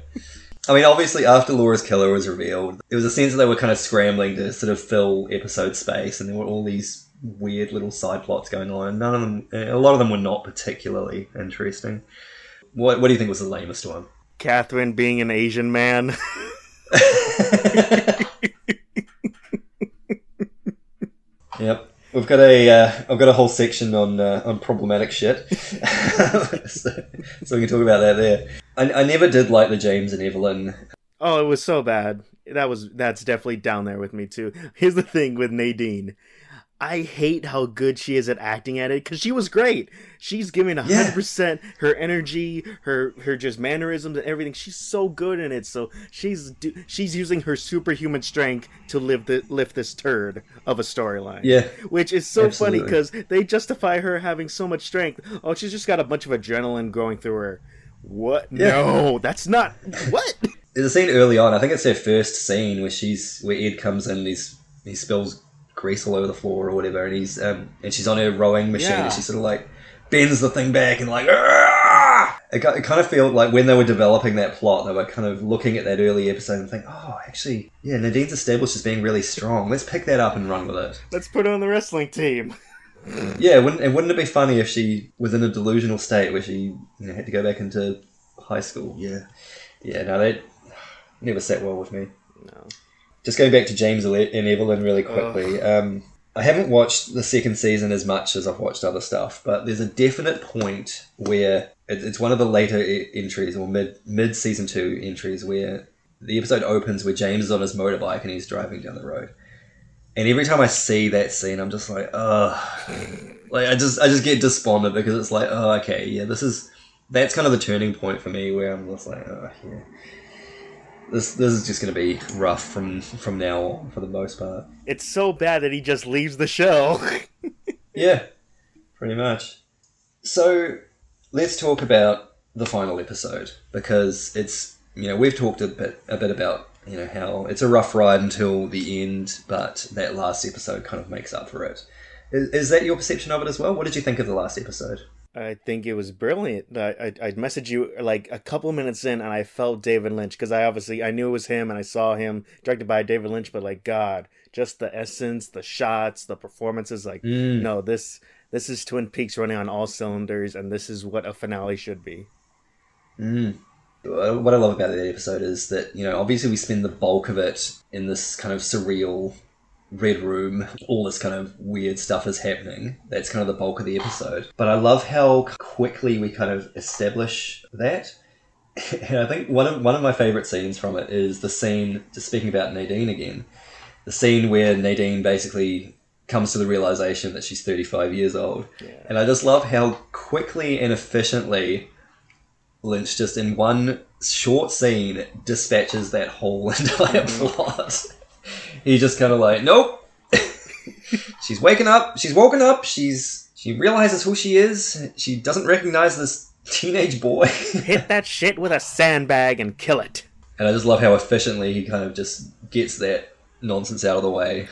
I mean, obviously, after Laura's killer was revealed, there was a sense that they were kind of scrambling to sort of fill episode space, and there were all these weird little side plots going on, and a lot of them were not particularly interesting. What do you think was the lamest one? Catherine being an Asian man. Yep. I've got a whole section on problematic shit, so we can talk about that there. I never did like the James and Evelyn. Oh, it was so bad. That's definitely down there with me too. Here's the thing with Nadine. I hate how good she is at acting at it, because she was great. She's giving 100% her energy, her just mannerisms and everything. She's so good in it. So she's using her superhuman strength to lift this turd of a storyline. Yeah, which is so absolutely funny because they justify her having so much strength. Oh, she's just got a bunch of adrenaline going through her. What? Yeah. No, that's not what. There's a scene early on. I think it's her first scene where Ed comes in. He spills grease all over the floor or whatever, and she's on her rowing machine, and she sort of like bends the thing back and like, Argh! It kind of felt like when they were developing that plot, they were kind of looking at that early episode and think, oh, actually, yeah, Nadine's established as being really strong. Let's pick that up and run with it. Let's put her on the wrestling team. Yeah, wouldn't it be funny if she was in a delusional state where she had to go back into high school? Yeah, no, that never sat well with me. No. Just going back to James and Evelyn really quickly, I haven't watched the second season as much as I've watched other stuff, but there's a definite point where it's one of the later entries, or mid season 2 entries, where the episode opens where James is on his motorbike and he's driving down the road. And every time I see that scene, I'm just like, like I just get despondent, because it's like, oh, okay, yeah, that's kind of the turning point for me, where I'm just like, oh, yeah. This is just going to be rough from now on for the most part. It's so bad that he just leaves the show. Yeah, pretty much. So let's talk about the final episode, because it's, we've talked a bit about how it's a rough ride until the end, but that last episode kind of makes up for it. Is that your perception of it as well? What did you think of the last episode? I think it was brilliant. I'd message you like a couple minutes in, and I felt David Lynch, because I knew it was him, and I saw him directed by David Lynch. But like, God, just the essence, the shots, the performances. Like, no, this is Twin Peaks running on all cylinders, and this is what a finale should be. What I love about that episode is that obviously we spend the bulk of it in this kind of surreal red room, all this kind of weird stuff is happening. That's kind of the bulk of the episode. But I love how quickly we kind of establish that. And I think one of my favourite scenes from it is the scene, just speaking about Nadine again, the scene where Nadine basically comes to the realisation that she's 35 years old. Yeah. And I just love how quickly and efficiently Lynch, just in one short scene, dispatches that whole entire plot. He just kind of like, nope. She's woken up. She realizes who she is. She doesn't recognize this teenage boy. Hit that shit with a sandbag and kill it. And I just love how efficiently he kind of just gets that nonsense out of the way.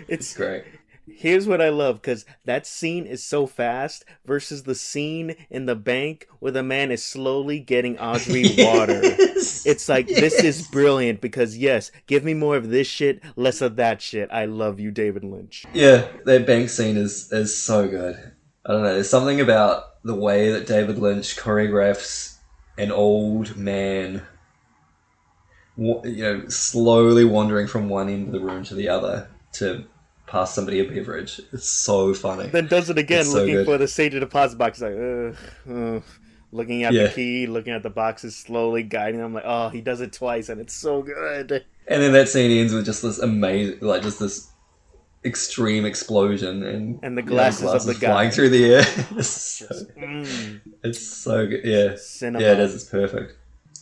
It's great. Here's what I love, because that scene is so fast versus the scene in the bank where the man is slowly getting Audrey water. It's like, this is brilliant, because yes, give me more of this shit, less of that shit. I love you, David Lynch. Yeah, that bank scene is so good. I don't know, there's something about the way that David Lynch choreographs an old man, slowly wandering from one end of the room to the other to pass somebody a beverage. It's so funny. Then does it again, It's so looking good. for the safety deposit box. Like, looking at the Yeah. key, looking at the boxes, slowly guiding them. Like, oh, he does it twice, and it's so good. And then that scene ends with just this amazing, like just this extreme explosion and the glasses of the flying guy. through the air. It's so good. Yeah. Cinema. Yeah, it is. It's perfect.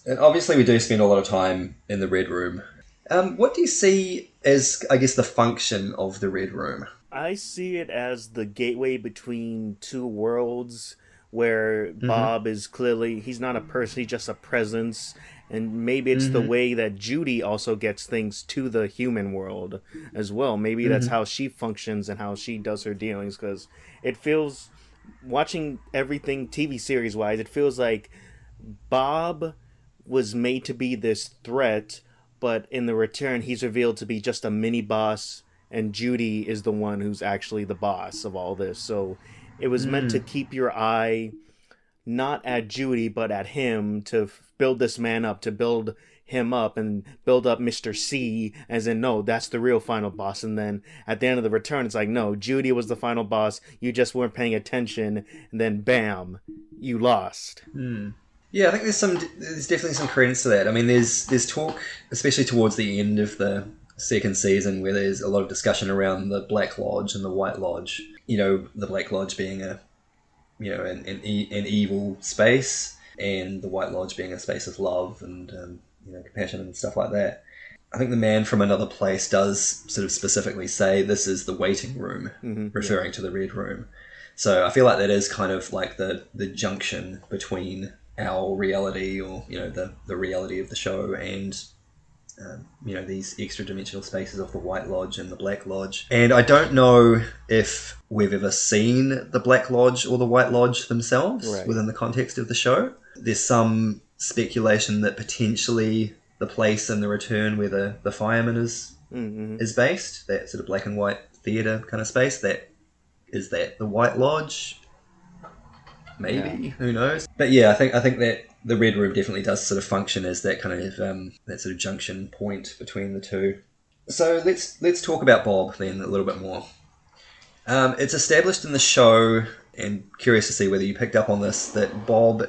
And obviously we do spend a lot of time in the Red Room. What do you see as, I guess, the function of the Red Room? I see it as the gateway between two worlds where Bob is clearly, he's not a person, he's just a presence. And maybe it's the way that Judy also gets things to the human world as well. Maybe that's how she functions and how she does her dealings. Because it feels, watching everything TV series wise, it feels like Bob was made to be this threat, but in the return, he's revealed to be just a mini boss, and Judy is the one who's actually the boss of all this. So it was meant to keep your eye not at Judy, but at him, to build this man up, to build him up and build up Mr. C, as in, no, that's the real final boss. And then at the end of the return, it's like, no, Judy was the final boss, you just weren't paying attention, and then bam, you lost. Yeah, I think there's definitely some credence to that. I mean, there's talk, especially towards the end of the second season, where there's a lot of discussion around the Black Lodge and the White Lodge. You know, the Black Lodge being an evil space, and the White Lodge being a space of love and compassion and stuff like that. I think the man from another place does sort of specifically say this is the waiting room, referring to the Red Room. So I feel like that is kind of like the junction between our reality, or the reality of the show, and these extra dimensional spaces of the White Lodge and the Black Lodge. And I don't know if we've ever seen the Black Lodge or the White Lodge themselves within the context of the show. There's some speculation that potentially the place in the return where the fireman is based, that sort of black and white theatre kind of space, that the White Lodge? Maybe, who knows? But yeah, I think that the Red Room definitely does sort of function as that kind of that sort of junction point between the two. So let's talk about Bob then a little bit more. It's established in the show, and curious to see whether you picked up on this, that Bob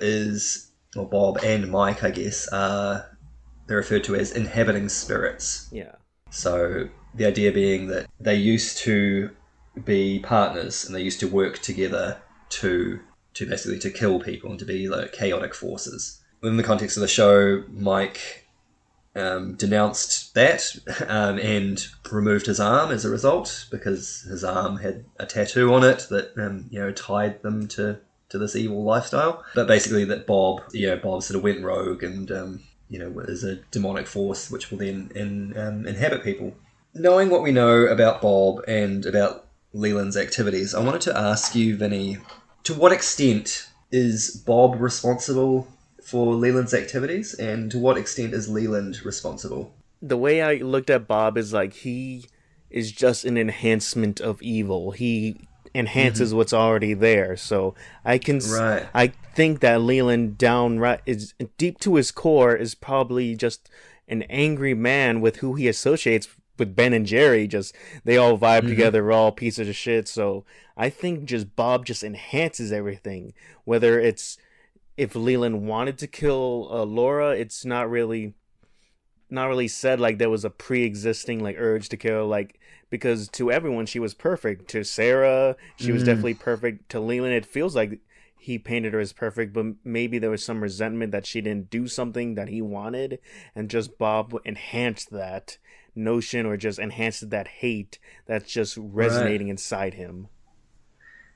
and Mike, I guess, they're referred to as inhabiting spirits. Yeah. So the idea being that they used to be partners and they used to work together to basically to kill people and to be like chaotic forces. Within the context of the show, Mike denounced that and removed his arm as a result, because his arm had a tattoo on it that tied them to this evil lifestyle. But basically that Bob sort of went rogue and is a demonic force which will then inhabit people. Knowing what we know about Bob and about Leland's activities, I wanted to ask you, Vinny, to what extent is Bob responsible for Leland's activities, and to what extent is Leland responsible? The way I looked at Bob is like, he is just an enhancement of evil. He enhances what's already there. So I think that Leland downright is deep to his core is probably just an angry man with who he associates with Ben and Jerry. Just they all vibe together, we're all pieces of shit. So I think just Bob just enhances everything. Whether it's if Leland wanted to kill Laura, it's not really said like there was a pre-existing like urge to kill, like, because to everyone she was perfect. To Sarah, she was definitely perfect. To Leland, it feels like he painted her as perfect, but maybe there was some resentment that she didn't do something that he wanted, and just Bob enhanced that notion, or just enhanced that hate that's just resonating inside him.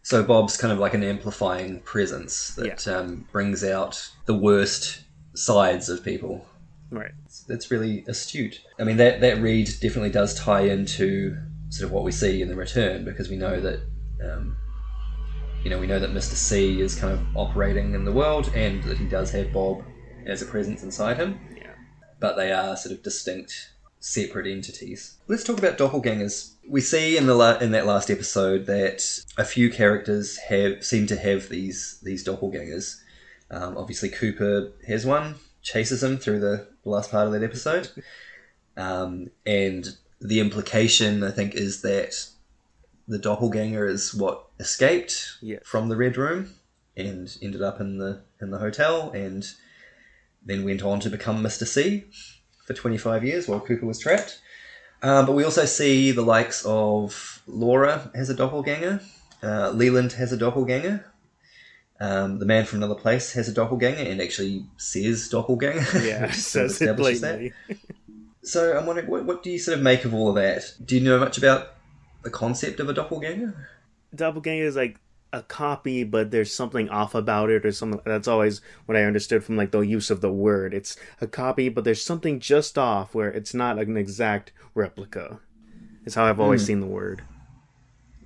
So Bob's kind of like an amplifying presence that brings out the worst sides of people. Right. That's really astute. I mean, that read definitely does tie into sort of what we see in the return, because we know that we know that Mr. C is kind of operating in the world, and that he does have Bob as a presence inside him. Yeah. But they are sort of distinct separate entities. Let's talk about doppelgangers. We see in in that last episode that a few characters seem to have these doppelgangers. Obviously, Cooper has one, chases him through the last part of that episode, and the implication, I think, is that the doppelganger is what escaped from the Red Room and ended up in the hotel, and then went on to become Mr. C for 25 years while Cooper was trapped. But we also see the likes of Laura has a doppelganger, Leland has a doppelganger, the man from another place has a doppelganger and actually says doppelganger. Yeah, says it blatantly. So I'm wondering, what do you sort of make of all of that? Do you know much about the concept of a doppelganger? Doppelganger is like a copy, but there's something off about it or something. That's always what I understood from like the use of the word. It's a copy, but there's something just off where it's not an exact replica. It's how I've always seen the word.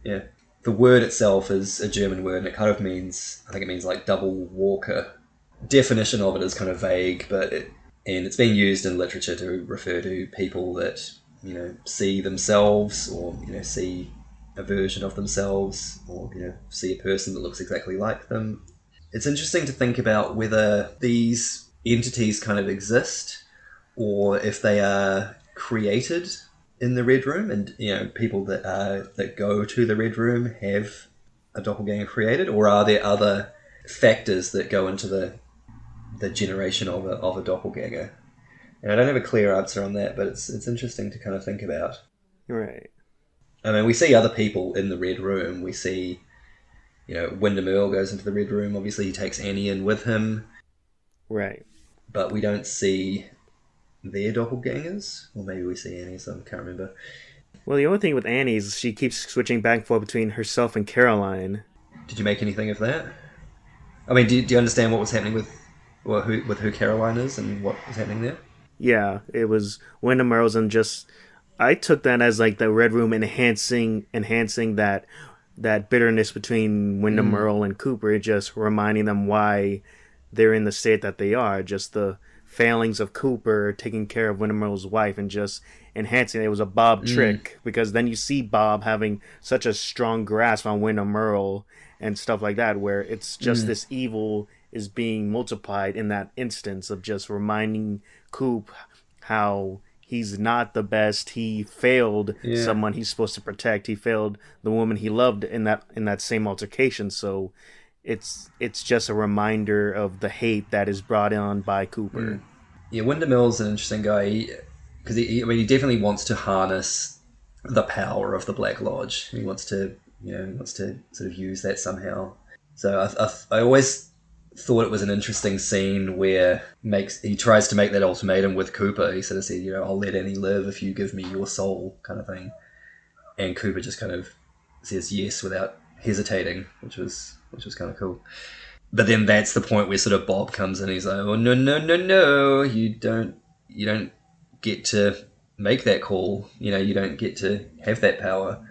Yeah. The word itself is a German word, and it kind of means, I think it means like double walker. Definition of it is kind of vague, but it's been used in literature to refer to people that, you know, see themselves, or, you know, see a version of themselves, or, you know, see a person that looks exactly like them. It's interesting to think about whether these entities kind of exist, or if they are created in the Red Room, and, you know, people that go to the Red Room have a doppelganger created, or are there other factors that go into the generation of a doppelganger? And I don't have a clear answer on that, but it's interesting to kind of think about. Right. I mean, we see other people in the Red Room. We see, you know, Wyndham Earl goes into the Red Room. Obviously, he takes Annie in with him. Right. But we don't see their doppelgangers. Or maybe we see Annie's, I can't remember. Well, the only thing with Annie is she keeps switching back and forth between herself and Caroline. Did you make anything of that? I mean, do you understand what was happening with who Caroline is and what was happening there? Yeah, it was Wyndham Earls, and just I took that as like the Red Room enhancing that bitterness between Wyndham Earl and Cooper, just reminding them why they're in the state that they are. Just the failings of Cooper taking care of Wyndham Earl's wife, and just enhancing it. It was a Bob trick, because then you see Bob having such a strong grasp on Wyndham Earl and stuff like that, where it's just this evil is being multiplied in that instance of just reminding Coop how he's not the best. He failed someone he's supposed to protect. He failed the woman he loved in that same altercation. So it's just a reminder of the hate that is brought on by Cooper. Yeah, Wyndham Earl's an interesting guy, because he definitely wants to harness the power of the Black Lodge. He wants to sort of use that somehow. So I always thought it was an interesting scene where he tries to make that ultimatum with Cooper. He sort of said, you know, I'll let Annie live if you give me your soul, kind of thing. And Cooper just kind of says yes without hesitating, which was kind of cool. But then that's the point where sort of Bob comes in. He's like, oh, no, you don't get to make that call. You know, you don't get to have that power.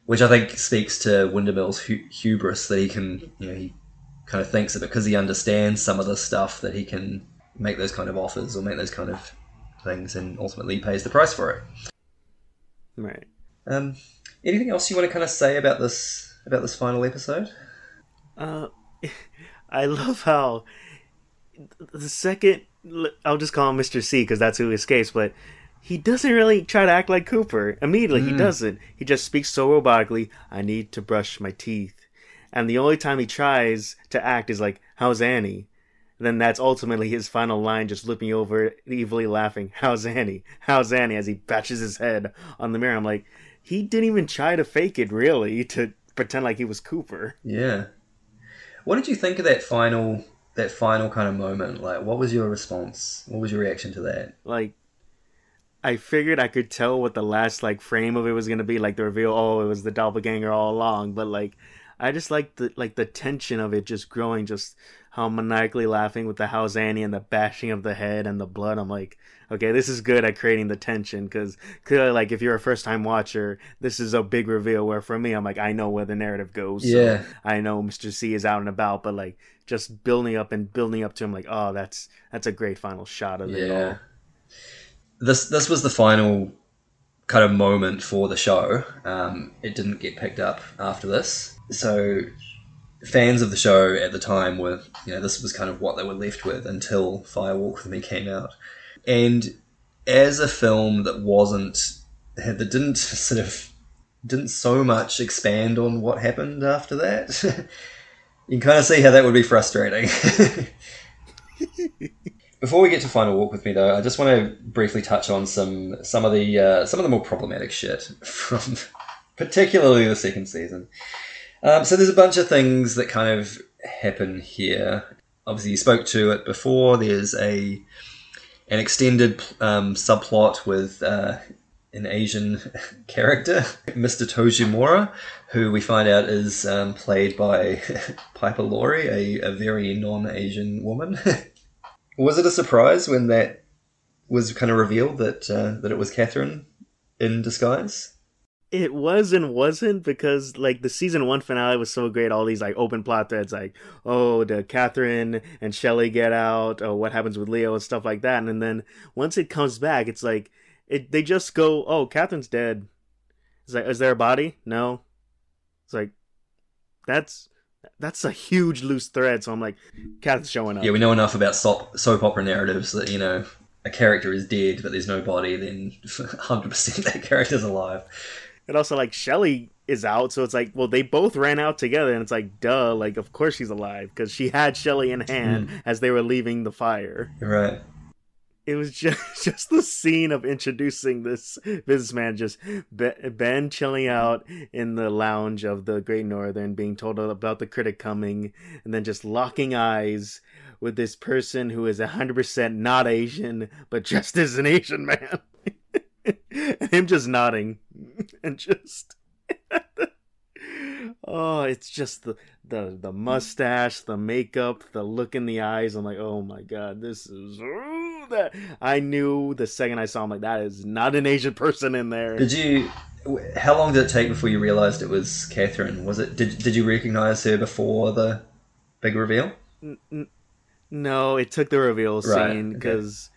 Which I think speaks to Wyndham Earl's hubris, that he can, you know, he kind of thinks that because he understands some of this stuff that he can make those kind of offers or make those kind of things, and ultimately pays the price for it. Right. Anything else you want to kind of say about this final episode? I love how the second, I'll just call him Mr. C because that's who escapes, but he doesn't really try to act like Cooper. Immediately, he doesn't. He just speaks so robotically, I need to brush my teeth. And the only time he tries to act is like, how's Annie? Then that's ultimately his final line, just looking over, evilly laughing, how's Annie? How's Annie? As he bashes his head on the mirror. I'm like, he didn't even try to fake it, really, to pretend like he was Cooper. Yeah. What did you think of that final kind of moment? Like, what was your response? What was your reaction to that? Like, I figured I could tell what the last, like, frame of it was going to be, like, the reveal, oh, it was the doppelganger all along, but, like, I just like the tension of it just growing, just how maniacally laughing with the how's Annie and the bashing of the head and the blood. I'm like, okay, this is good at creating the tension, because clearly, like, if you're a first-time watcher, this is a big reveal, where for me, I'm like, I know where the narrative goes. Yeah. So I know Mr. C is out and about, but, like, just building up to him, like, oh, that's a great final shot of it all. this was the final kind of moment for the show. It didn't get picked up after this. So fans of the show at the time were, this was kind of what they were left with until Fire Walk With Me came out. And as a film that didn't so much expand on what happened after that, you can kind of see how that would be frustrating. Before we get to Final Walk With Me, though, I just want to briefly touch on some of the more problematic shit from particularly the second season. So there's a bunch of things that kind of happen here. Obviously, you spoke to it before. There's an extended subplot with an Asian character, Mr Tojimura, who we find out is played by Piper Laurie, a very non-Asian woman. Was it a surprise when that was kind of revealed that it was Catherine in disguise? It was and wasn't, because like the season 1 finale was so great. All these like open plot threads, like, oh, the Catherine and Shelley get out, or what happens with Leo and stuff like that. And then once it comes back, it's like they just go, oh, Catherine's dead. It's like, is there a body? No. It's like that's a huge loose thread. So I'm like, Catherine's showing up. Yeah, we know enough about soap opera narratives that, a character is dead but there's no body, then 100% that character's alive. And also, like, Shelley is out, so it's like, well, they both ran out together, and it's like, duh, like, of course she's alive, because she had Shelley in hand as they were leaving the fire. Right. It was just the scene of introducing this businessman, just Ben chilling out in the lounge of the Great Northern, being told about the critic coming, and then just locking eyes with this person who is 100% not Asian, but dressed as an Asian man. And him just nodding. And just... oh, it's just the mustache, the makeup, the look in the eyes. I'm like, oh my god, this is... that. I knew the second I saw him, like, that is not an Asian person in there. How long did it take before you realized it was Catherine? Did you recognize her before the big reveal? No, it took the reveal scene, because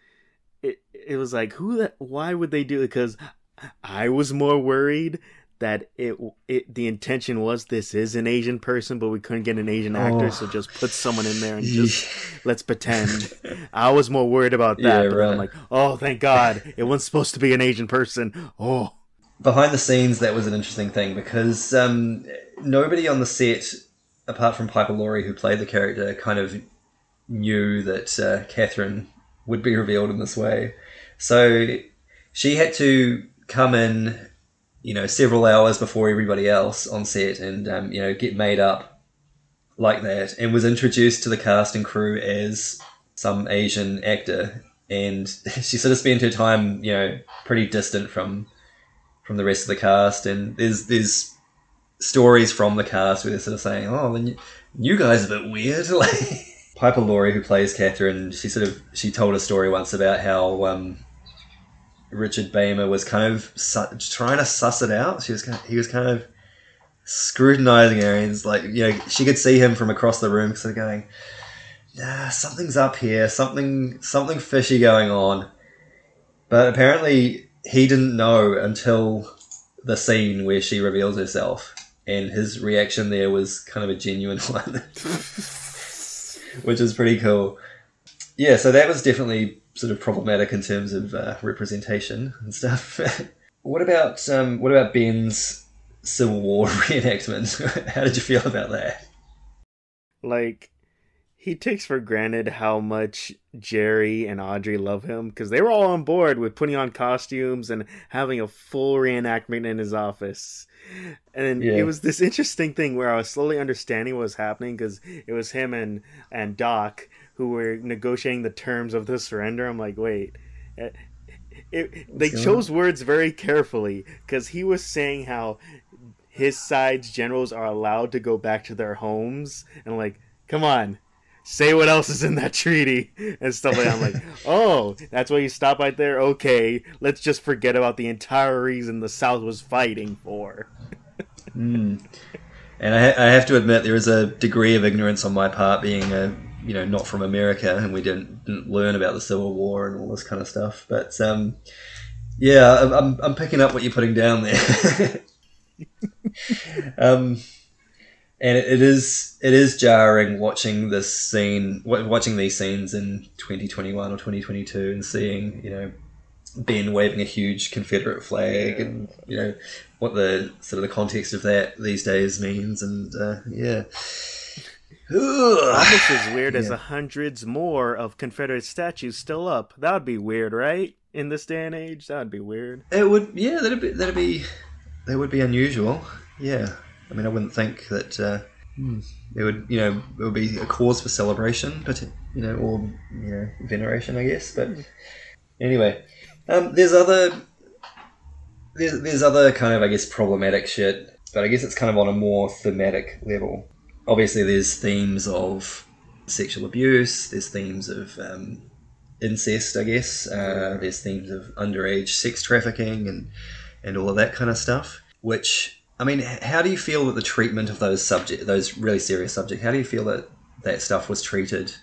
it was like, why would they do it? Because I was more worried that the intention was, this is an Asian person, but we couldn't get an Asian actor, so just put someone in there and just let's pretend. I was more worried about that, but then I'm like, oh, thank God, it wasn't supposed to be an Asian person. Oh. Behind the scenes, that was an interesting thing, because nobody on the set, apart from Piper Laurie, who played the character, kind of knew that Catherine would be revealed in this way. So she had to come in, several hours before everybody else on set and, get made up like that, and was introduced to the cast and crew as some Asian actor. And she sort of spent her time, pretty distant from the rest of the cast. And there's stories from the cast where they're sort of saying, oh, you guys are a bit weird. Like, Piper Laurie, who plays Catherine, she told a story once about how Richard Beymer was kind of trying to suss it out. He was kind of scrutinizing her, and it's like, she could see him from across the room, sort of going, something's up here, something fishy going on. But apparently he didn't know until the scene where she reveals herself, and his reaction there was kind of a genuine one. Which is pretty cool. Yeah, so that was definitely sort of problematic in terms of representation and stuff. What about Ben's Civil War reenactment? How did you feel about that? Like, he takes for granted how much Jerry and Audrey love him, because they were all on board with putting on costumes and having a full reenactment in his office. And it was this interesting thing where I was slowly understanding what was happening, because it was him and Doc who were negotiating the terms of the surrender. I'm like, wait, they chose words very carefully, because he was saying how his side's generals are allowed to go back to their homes, and I'm like, come on, say what else is in that treaty and stuff like that. I'm like, oh, that's why you stop right there? Okay, let's just forget about the entire reason the South was fighting for. And I have to admit, there is a degree of ignorance on my part, being a not from America, and we didn't learn about the Civil War and all this kind of stuff. But I'm picking up what you're putting down there. And it is jarring watching watching these scenes in 2021 or 2022 and seeing, Ben waving a huge Confederate flag and, what the sort of the context of that these days means. And, almost as weird as hundreds more of Confederate statues still up. That would be weird, right? In this day and age, that would be weird. It would, that would be unusual. Yeah. I mean, I wouldn't think that it would be a cause for celebration, but or veneration, I guess. But anyway, there's other kind of, I guess, problematic shit, but I guess it's kind of on a more thematic level. Obviously, there's themes of sexual abuse. There's themes of incest, I guess. There's themes of underage sex trafficking and all of that kind of stuff, which, I mean, how do you feel that the treatment of those really serious subjects, how do you feel that stuff was treated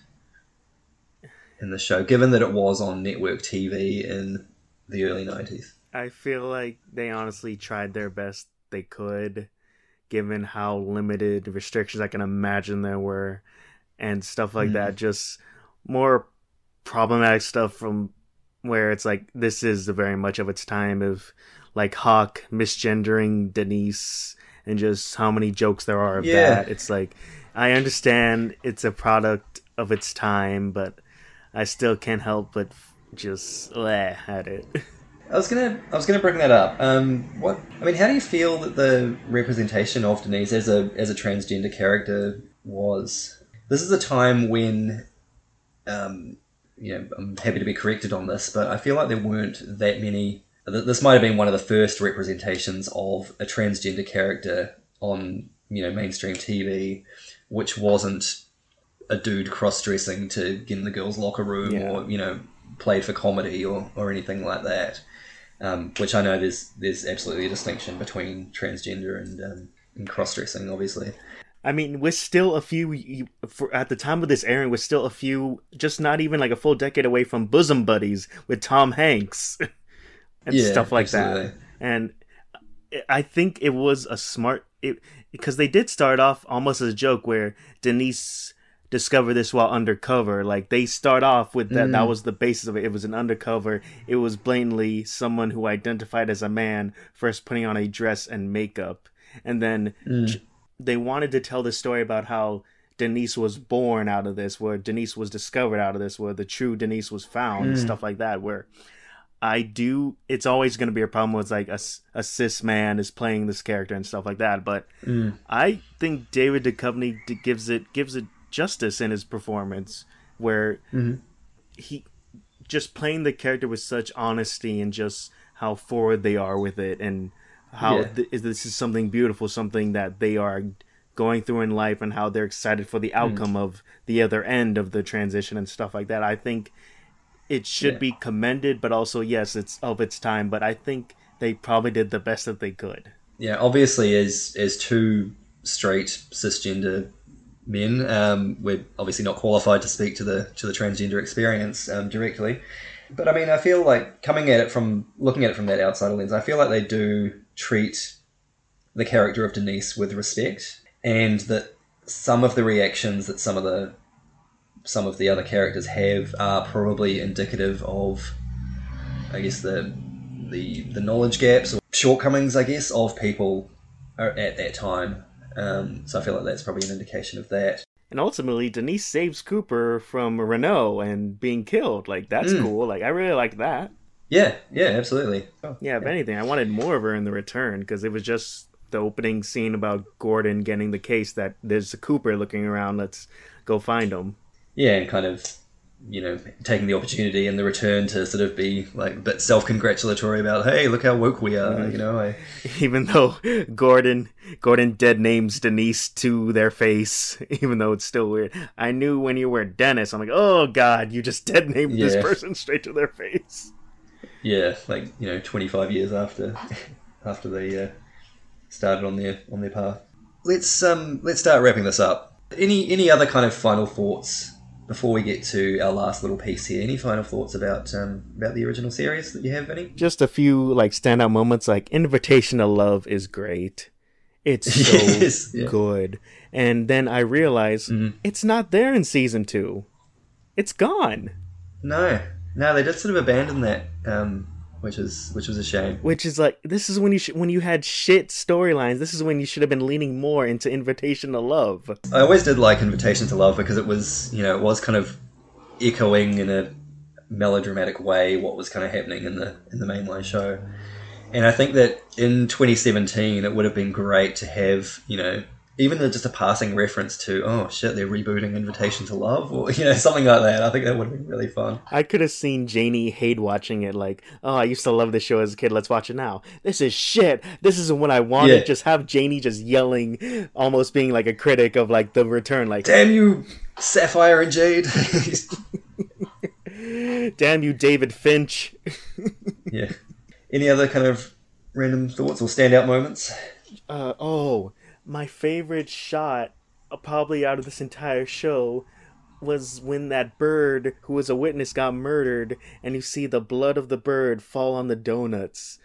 in the show, given that it was on network TV in the early 90s? I feel like they honestly tried their best they could, given how limited restrictions I can imagine there were, and stuff like that. Just more problematic stuff from where it's like, this is very much of its time of, like, Hawk misgendering Denise and just how many jokes there are of that. It's like, I understand it's a product of its time, but I still can't help but just at it. I was gonna bring that up. How do you feel that the representation of Denise as a transgender character was? This is a time when, I'm happy to be corrected on this, but I feel like there weren't that many. This might have been one of the first representations of a transgender character on, mainstream TV, which wasn't a dude cross-dressing to get in the girls' locker room or, played for comedy or anything like that. Which I know there's absolutely a distinction between transgender and cross-dressing, obviously. I mean, we're still at the time of this airing, we're still just not even like a full decade away from Bosom Buddies with Tom Hanks. And stuff like absolutely. That. And I think it was a smart... because they did start off almost as a joke where Denise discovered this while undercover. Like, they start off with that. That was the basis of it. It was an undercover. It was blatantly someone who identified as a man first putting on a dress and makeup. And then they wanted to tell the story about how Denise was born out of this, where Denise was discovered out of this, where the true Denise was found, and stuff like that, where... it's always going to be a problem with like a cis man is playing this character and stuff like that. But I think David Duchovny gives it justice in his performance, where he just playing the character with such honesty and just how forward they are with it, and how this is something beautiful, something that they are going through in life, and how they're excited for the outcome of the other end of the transition and stuff like that. I think it should be commended, but also, yes, it's of its time. But I think they probably did the best that they could. Yeah, obviously, as two straight cisgender men, we're obviously not qualified to speak to the transgender experience directly. But I mean, I feel like looking at it from that outsider lens, I feel like they do treat the character of Denise with respect, and that some of the reactions that some of the other characters have are probably indicative of, I guess, the knowledge gaps or shortcomings, I guess, of people at that time. So I feel like that's probably an indication of that. And ultimately, Denise saves Cooper from Renault and being killed. Like, that's cool. Like, I really like that. Yeah, absolutely. If anything, I wanted more of her in the return, because it was just the opening scene about Gordon getting the case that there's a Cooper looking around. Let's go find him. Yeah, and kind of, taking the opportunity in the return to sort of be like a bit self-congratulatory about, hey, look how woke we are, Even though Gordon dead names Denise to their face, even though it's still weird. I knew when you were Dennis, I'm like, oh God, you just dead named this person straight to their face. Yeah, 25 years after they started on their path. Let's start wrapping this up. Any other kind of final thoughts before we get to our last little piece here, any final thoughts about the original series that you have, Vinny? Just a few like standout moments. Like Invitation to Love is great. It's so Yes, yeah. good. And then I realize it's not there in season 2. It's gone. No, they did sort of abandon that, which was a shame. Which is like, this is when you had shit storylines. This is when you should have been leaning more into Invitation to Love. I always did like Invitation to Love because it was, it was kind of echoing in a melodramatic way what was kind of happening in the mainline show. And I think that in 2017 it would have been great to have, even just a passing reference to, oh shit, they're rebooting Invitation to Love, or something like that. I think that would have been really fun. I could have seen Janie hate watching it, like, oh, I used to love this show as a kid, let's watch it now. This is shit. This isn't what I wanted. Yeah. Just have Janie just yelling, almost being like a critic of like the return, like, damn you, Sapphire and Jade. Damn you, David Finch. Yeah. Any other kind of random thoughts or standout moments? My favorite shot, probably out of this entire show, was when that bird who was a witness got murdered, and you see the blood of the bird fall on the donuts.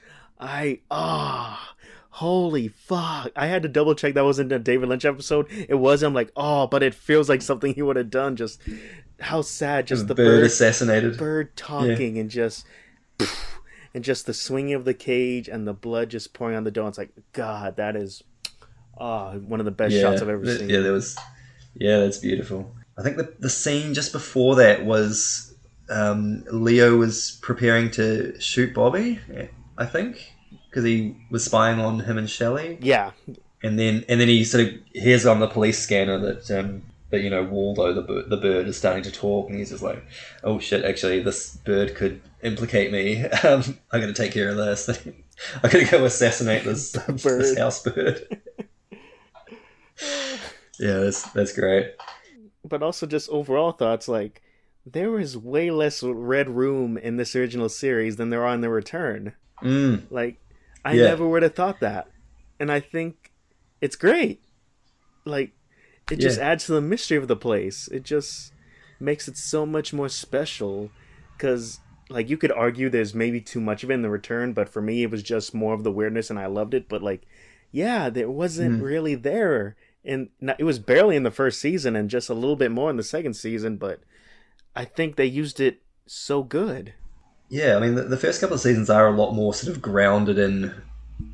Holy fuck. I had to double check that wasn't a David Lynch episode. It was. I'm like, but it feels like something he would have done. Just how sad. Just the bird assassinated. Bird talking, yeah. And just the swinging of the cage and the blood just pouring on the donuts. Like, God, that is one of the best shots I've ever seen. Yeah, that's beautiful. I think the scene just before that was Leo was preparing to shoot Bobby, I think, because he was spying on him and Shelley. Yeah. And then he sort of hears on the police scanner that Waldo, the bird, is starting to talk, and he's just like, oh shit, actually, this bird could implicate me. I'm going to take care of this. I'm going to go assassinate this house bird. Yeah, that's great. But also just overall thoughts, like, there was way less Red Room in this original series than there are in the return. Like, I never would have thought that. And I think it's great. Like, it just adds to the mystery of the place. It just makes it so much more special. Because, like, you could argue there's maybe too much of it in the return, but for me, it was just more of the weirdness and I loved it. But, like, yeah, there wasn't really there. And it was barely in the first season and just a little bit more in the second season, but I think they used it so good. Yeah, I mean, the first couple of seasons are a lot more sort of grounded in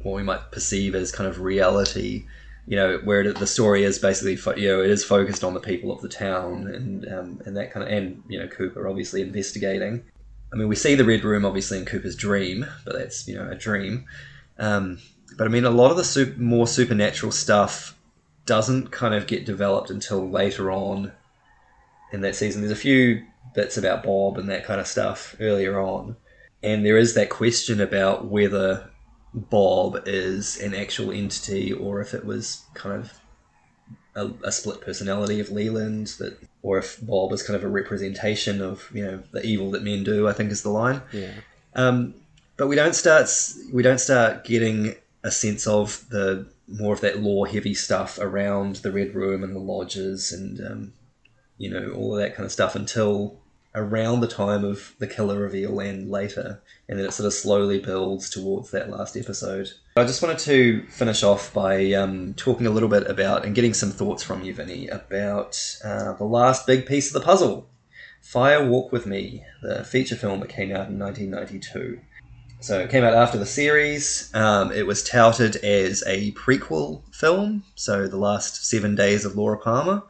what we might perceive as kind of reality, where the story is basically, it is focused on the people of the town and that kind of, and, Cooper obviously investigating. I mean, we see the Red Room obviously in Cooper's dream, but that's, a dream. But I mean, a lot of the more supernatural stuff doesn't kind of get developed until later on in that season. There's a few bits about Bob and that kind of stuff earlier on. And there is that question about whether Bob is an actual entity or if it was kind of a split personality of Leland, or if Bob is kind of a representation of, the evil that men do, I think is the line. Yeah. But we don't start getting a sense of the more of that lore-heavy stuff around the Red Room and the lodges and, all of that kind of stuff until around the time of the killer reveal and later. And then it sort of slowly builds towards that last episode. I just wanted to finish off by talking a little bit about, and getting some thoughts from you, Vinny, about the last big piece of the puzzle, Fire Walk With Me, the feature film that came out in 1992. So it came out after the series. It was touted as a prequel film, so the last 7 days of Laura Palmer.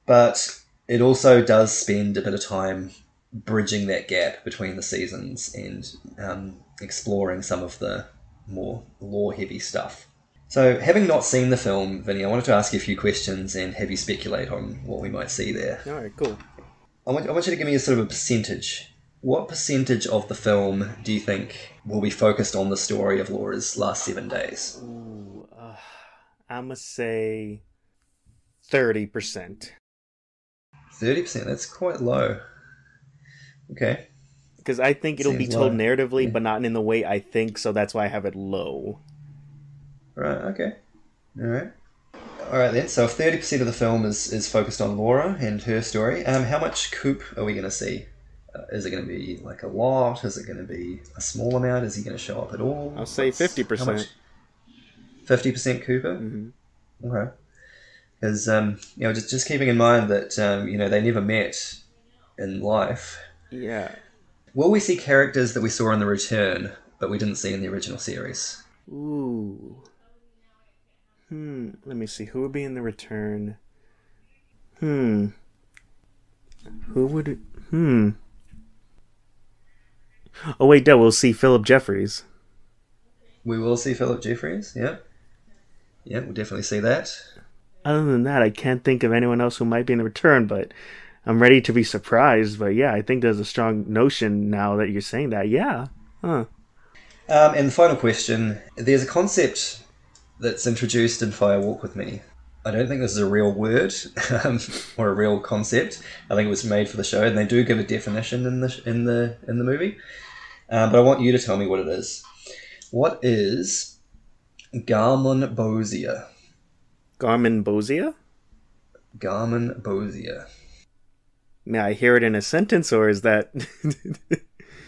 But it also does spend a bit of time bridging that gap between the seasons and exploring some of the more lore-heavy stuff. So having not seen the film, Vinny, I wanted to ask you a few questions and have you speculate on what we might see there. All right, cool. I want you to give me a sort of a percentage. What percentage of the film do you think will be focused on the story of Laura's last 7 days? Ooh, I'm going to say 30%. 30%? That's quite low. Okay. Because I think it'll be told narratively, but not in the way I think, so that's why I have it low. Right, okay. All right. All right then. So if 30% of the film is focused on Laura and her story, how much Coop are we going to see? Is it going to be like a lot? Is it going to be a small amount? Is he going to show up at all? I'll say 50%. 50% Cooper. Mm-hmm. Okay. Because just keeping in mind that they never met in life. Yeah. Will we see characters that we saw in The Return, but we didn't see in the original series? Ooh. Let me see. Who would be in The Return? Who would... Oh, wait, no. We'll see Philip Jeffries. We will see Philip Jeffries, yeah. Yeah, we'll definitely see that. Other than that, I can't think of anyone else who might be in The Return, but I'm ready to be surprised. But yeah, I think there's a strong notion now that you're saying that. Yeah. Huh. And the final question, there's a concept that's introduced in Fire Walk With Me. I don't think this is a real word or a real concept. I think it was made for the show, and they do give a definition in the movie. But I want you to tell me what it is. What is Garmonbosia? Garmonbosia? Garmonbosia. May I hear it in a sentence, or is that...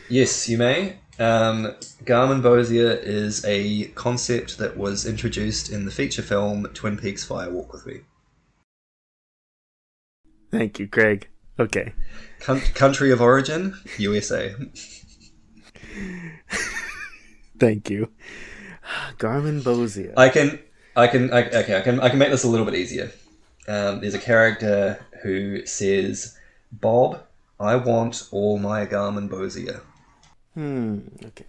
Yes, you may. Garmonbosia is a concept that was introduced in the feature film Twin Peaks Fire Walk With Me. Thank you, Craig. Okay. Country of origin, USA. Thank you. Garmonbosia. I can make this a little bit easier. There's a character who says, "Bob, I want all my Garmonbosia." Okay.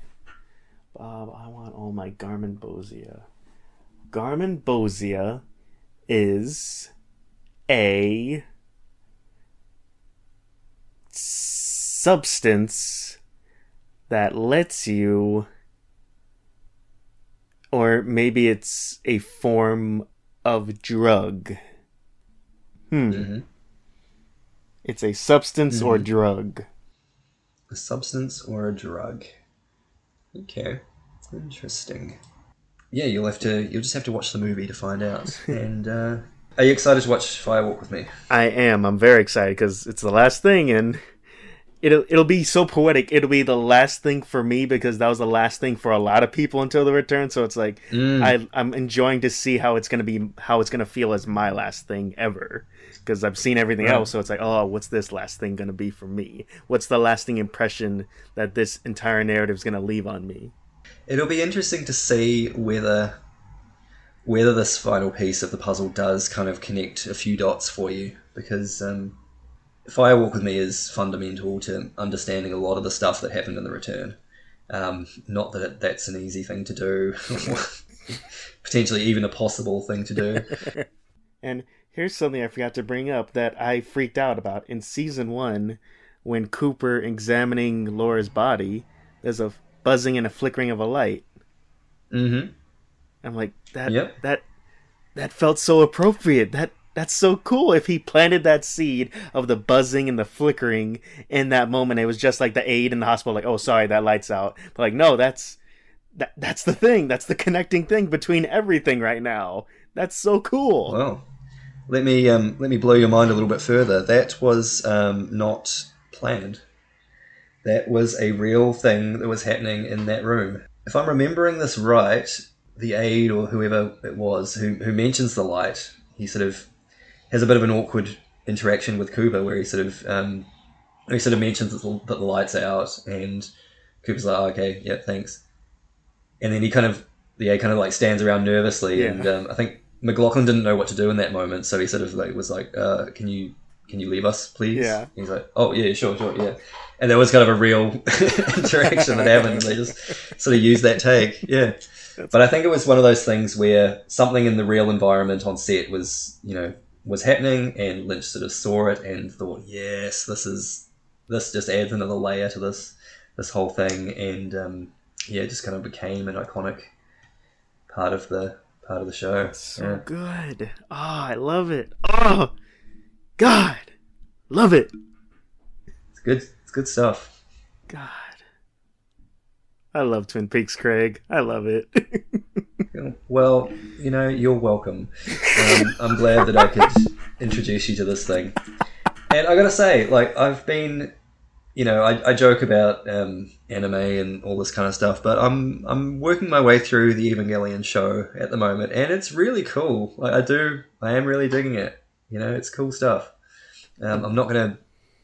Bob, I want all my Garmonbosia. Garmonbosia is a substance that lets you, or maybe it's a form of drug. Mm-hmm. It's a substance or drug. A substance or a drug. Okay. Interesting. Yeah, you'll just have to watch the movie to find out. And are you excited to watch Fire Walk With Me? I am. I'm very excited because it's the last thing, and it'll be so poetic. It'll be the last thing for me because that was the last thing for a lot of people until The Return. So it's like I'm enjoying to see how it's gonna feel as my last thing ever. Because I've seen everything else, so it's like, oh, what's this last thing gonna be for me? What's the lasting impression that this entire narrative is gonna leave on me? It'll be interesting to see whether this final piece of the puzzle does kind of connect a few dots for you, because Fire Walk With Me is fundamental to understanding a lot of the stuff that happened in The Return. Not that that's an easy thing to do, potentially even a possible thing to do. And here's something I forgot to bring up that I freaked out about. In season 1, when Cooper examining Laura's body, there's a buzzing and a flickering of a light. Mm-hmm. I'm like, that felt so appropriate. That's so cool. If he planted that seed of the buzzing and the flickering in that moment, it was just like the aide in the hospital, like, oh, sorry, that light's out. But like, no, that's the thing. That's the connecting thing between everything right now. That's so cool. Well, let me blow your mind a little bit further. That was not planned. That was a real thing that was happening in that room. If I'm remembering this right, the aide or whoever it was who mentions the light, he sort of has a bit of an awkward interaction with Cooper where he sort of mentions that the light's out, and Cooper's like, oh, okay, yeah, thanks. And then the aide kind of like stands around nervously, and I think McLaughlin didn't know what to do in that moment, so he sort of like was like, can you leave us, please? Yeah. And he's like, oh yeah, sure, yeah. And there was kind of a real interaction that happened, and they just sort of used that take, yeah. But I think it was one of those things where something in the real environment on set was happening, and Lynch sort of saw it and thought, yes, this just adds another layer to this whole thing, and it just kind of became an iconic part of the show. It's so good. Oh, I love it. Oh, God, love it. It's good. It's good stuff. God, I love Twin Peaks, Craig. I love it. Well, you're welcome. I'm glad that I could introduce you to this thing. And I gotta say, like, I've been, I joke about anime and all this kind of stuff, but I'm working my way through the Evangelion show at the moment, and it's really cool. Like, I am really digging it. It's cool stuff. I'm not going to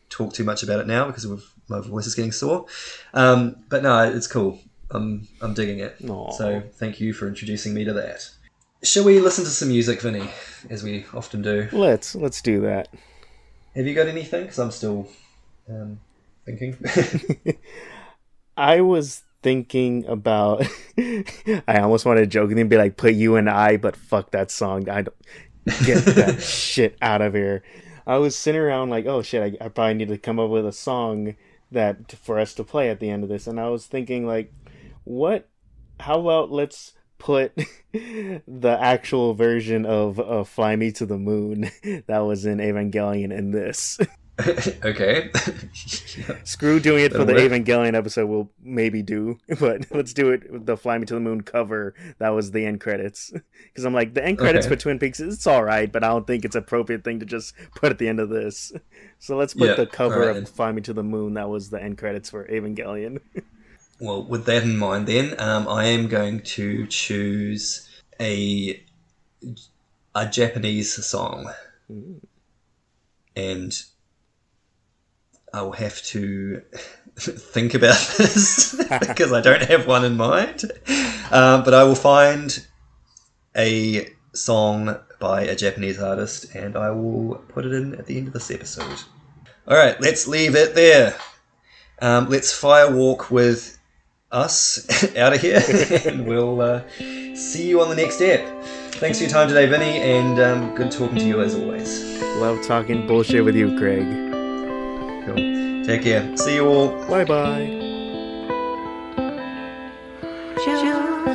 talk too much about it now because my voice is getting sore. But no, it's cool. I'm digging it. Aww. So thank you for introducing me to that. Shall we listen to some music, Vinny, as we often do? Let's do that. Have you got anything? Because I'm still thinking. I was thinking about. I almost wanted to joke and be like, "Put you and I," but fuck that song. I don't get that shit out of here. I was sitting around like, oh shit, I probably need to come up with a song that for us to play at the end of this. And I was thinking like, how about let's put the actual version of Fly Me to the Moon that was in Evangelion in this. Okay. Screw doing it for the work. Evangelion episode we'll maybe do, but let's do it with the Fly Me to the Moon cover. That was the end credits. Because I'm like, the end credits for Twin Peaks, it's alright, but I don't think it's an appropriate thing to just put at the end of this. So let's put the cover of Fly Me to the Moon, that was the end credits for Evangelion. Well, with that in mind then, I am going to choose a Japanese song. And I will have to think about this because I don't have one in mind. But I will find a song by a Japanese artist and I will put it in at the end of this episode. All right, let's leave it there. Let's firewalk with us out of here and we'll see you on the next step. Thanks for your time today, Vinny, and good talking to you as always. Love talking bullshit with you, Craig. Cool. Take care. See you all. Bye-bye. Just you and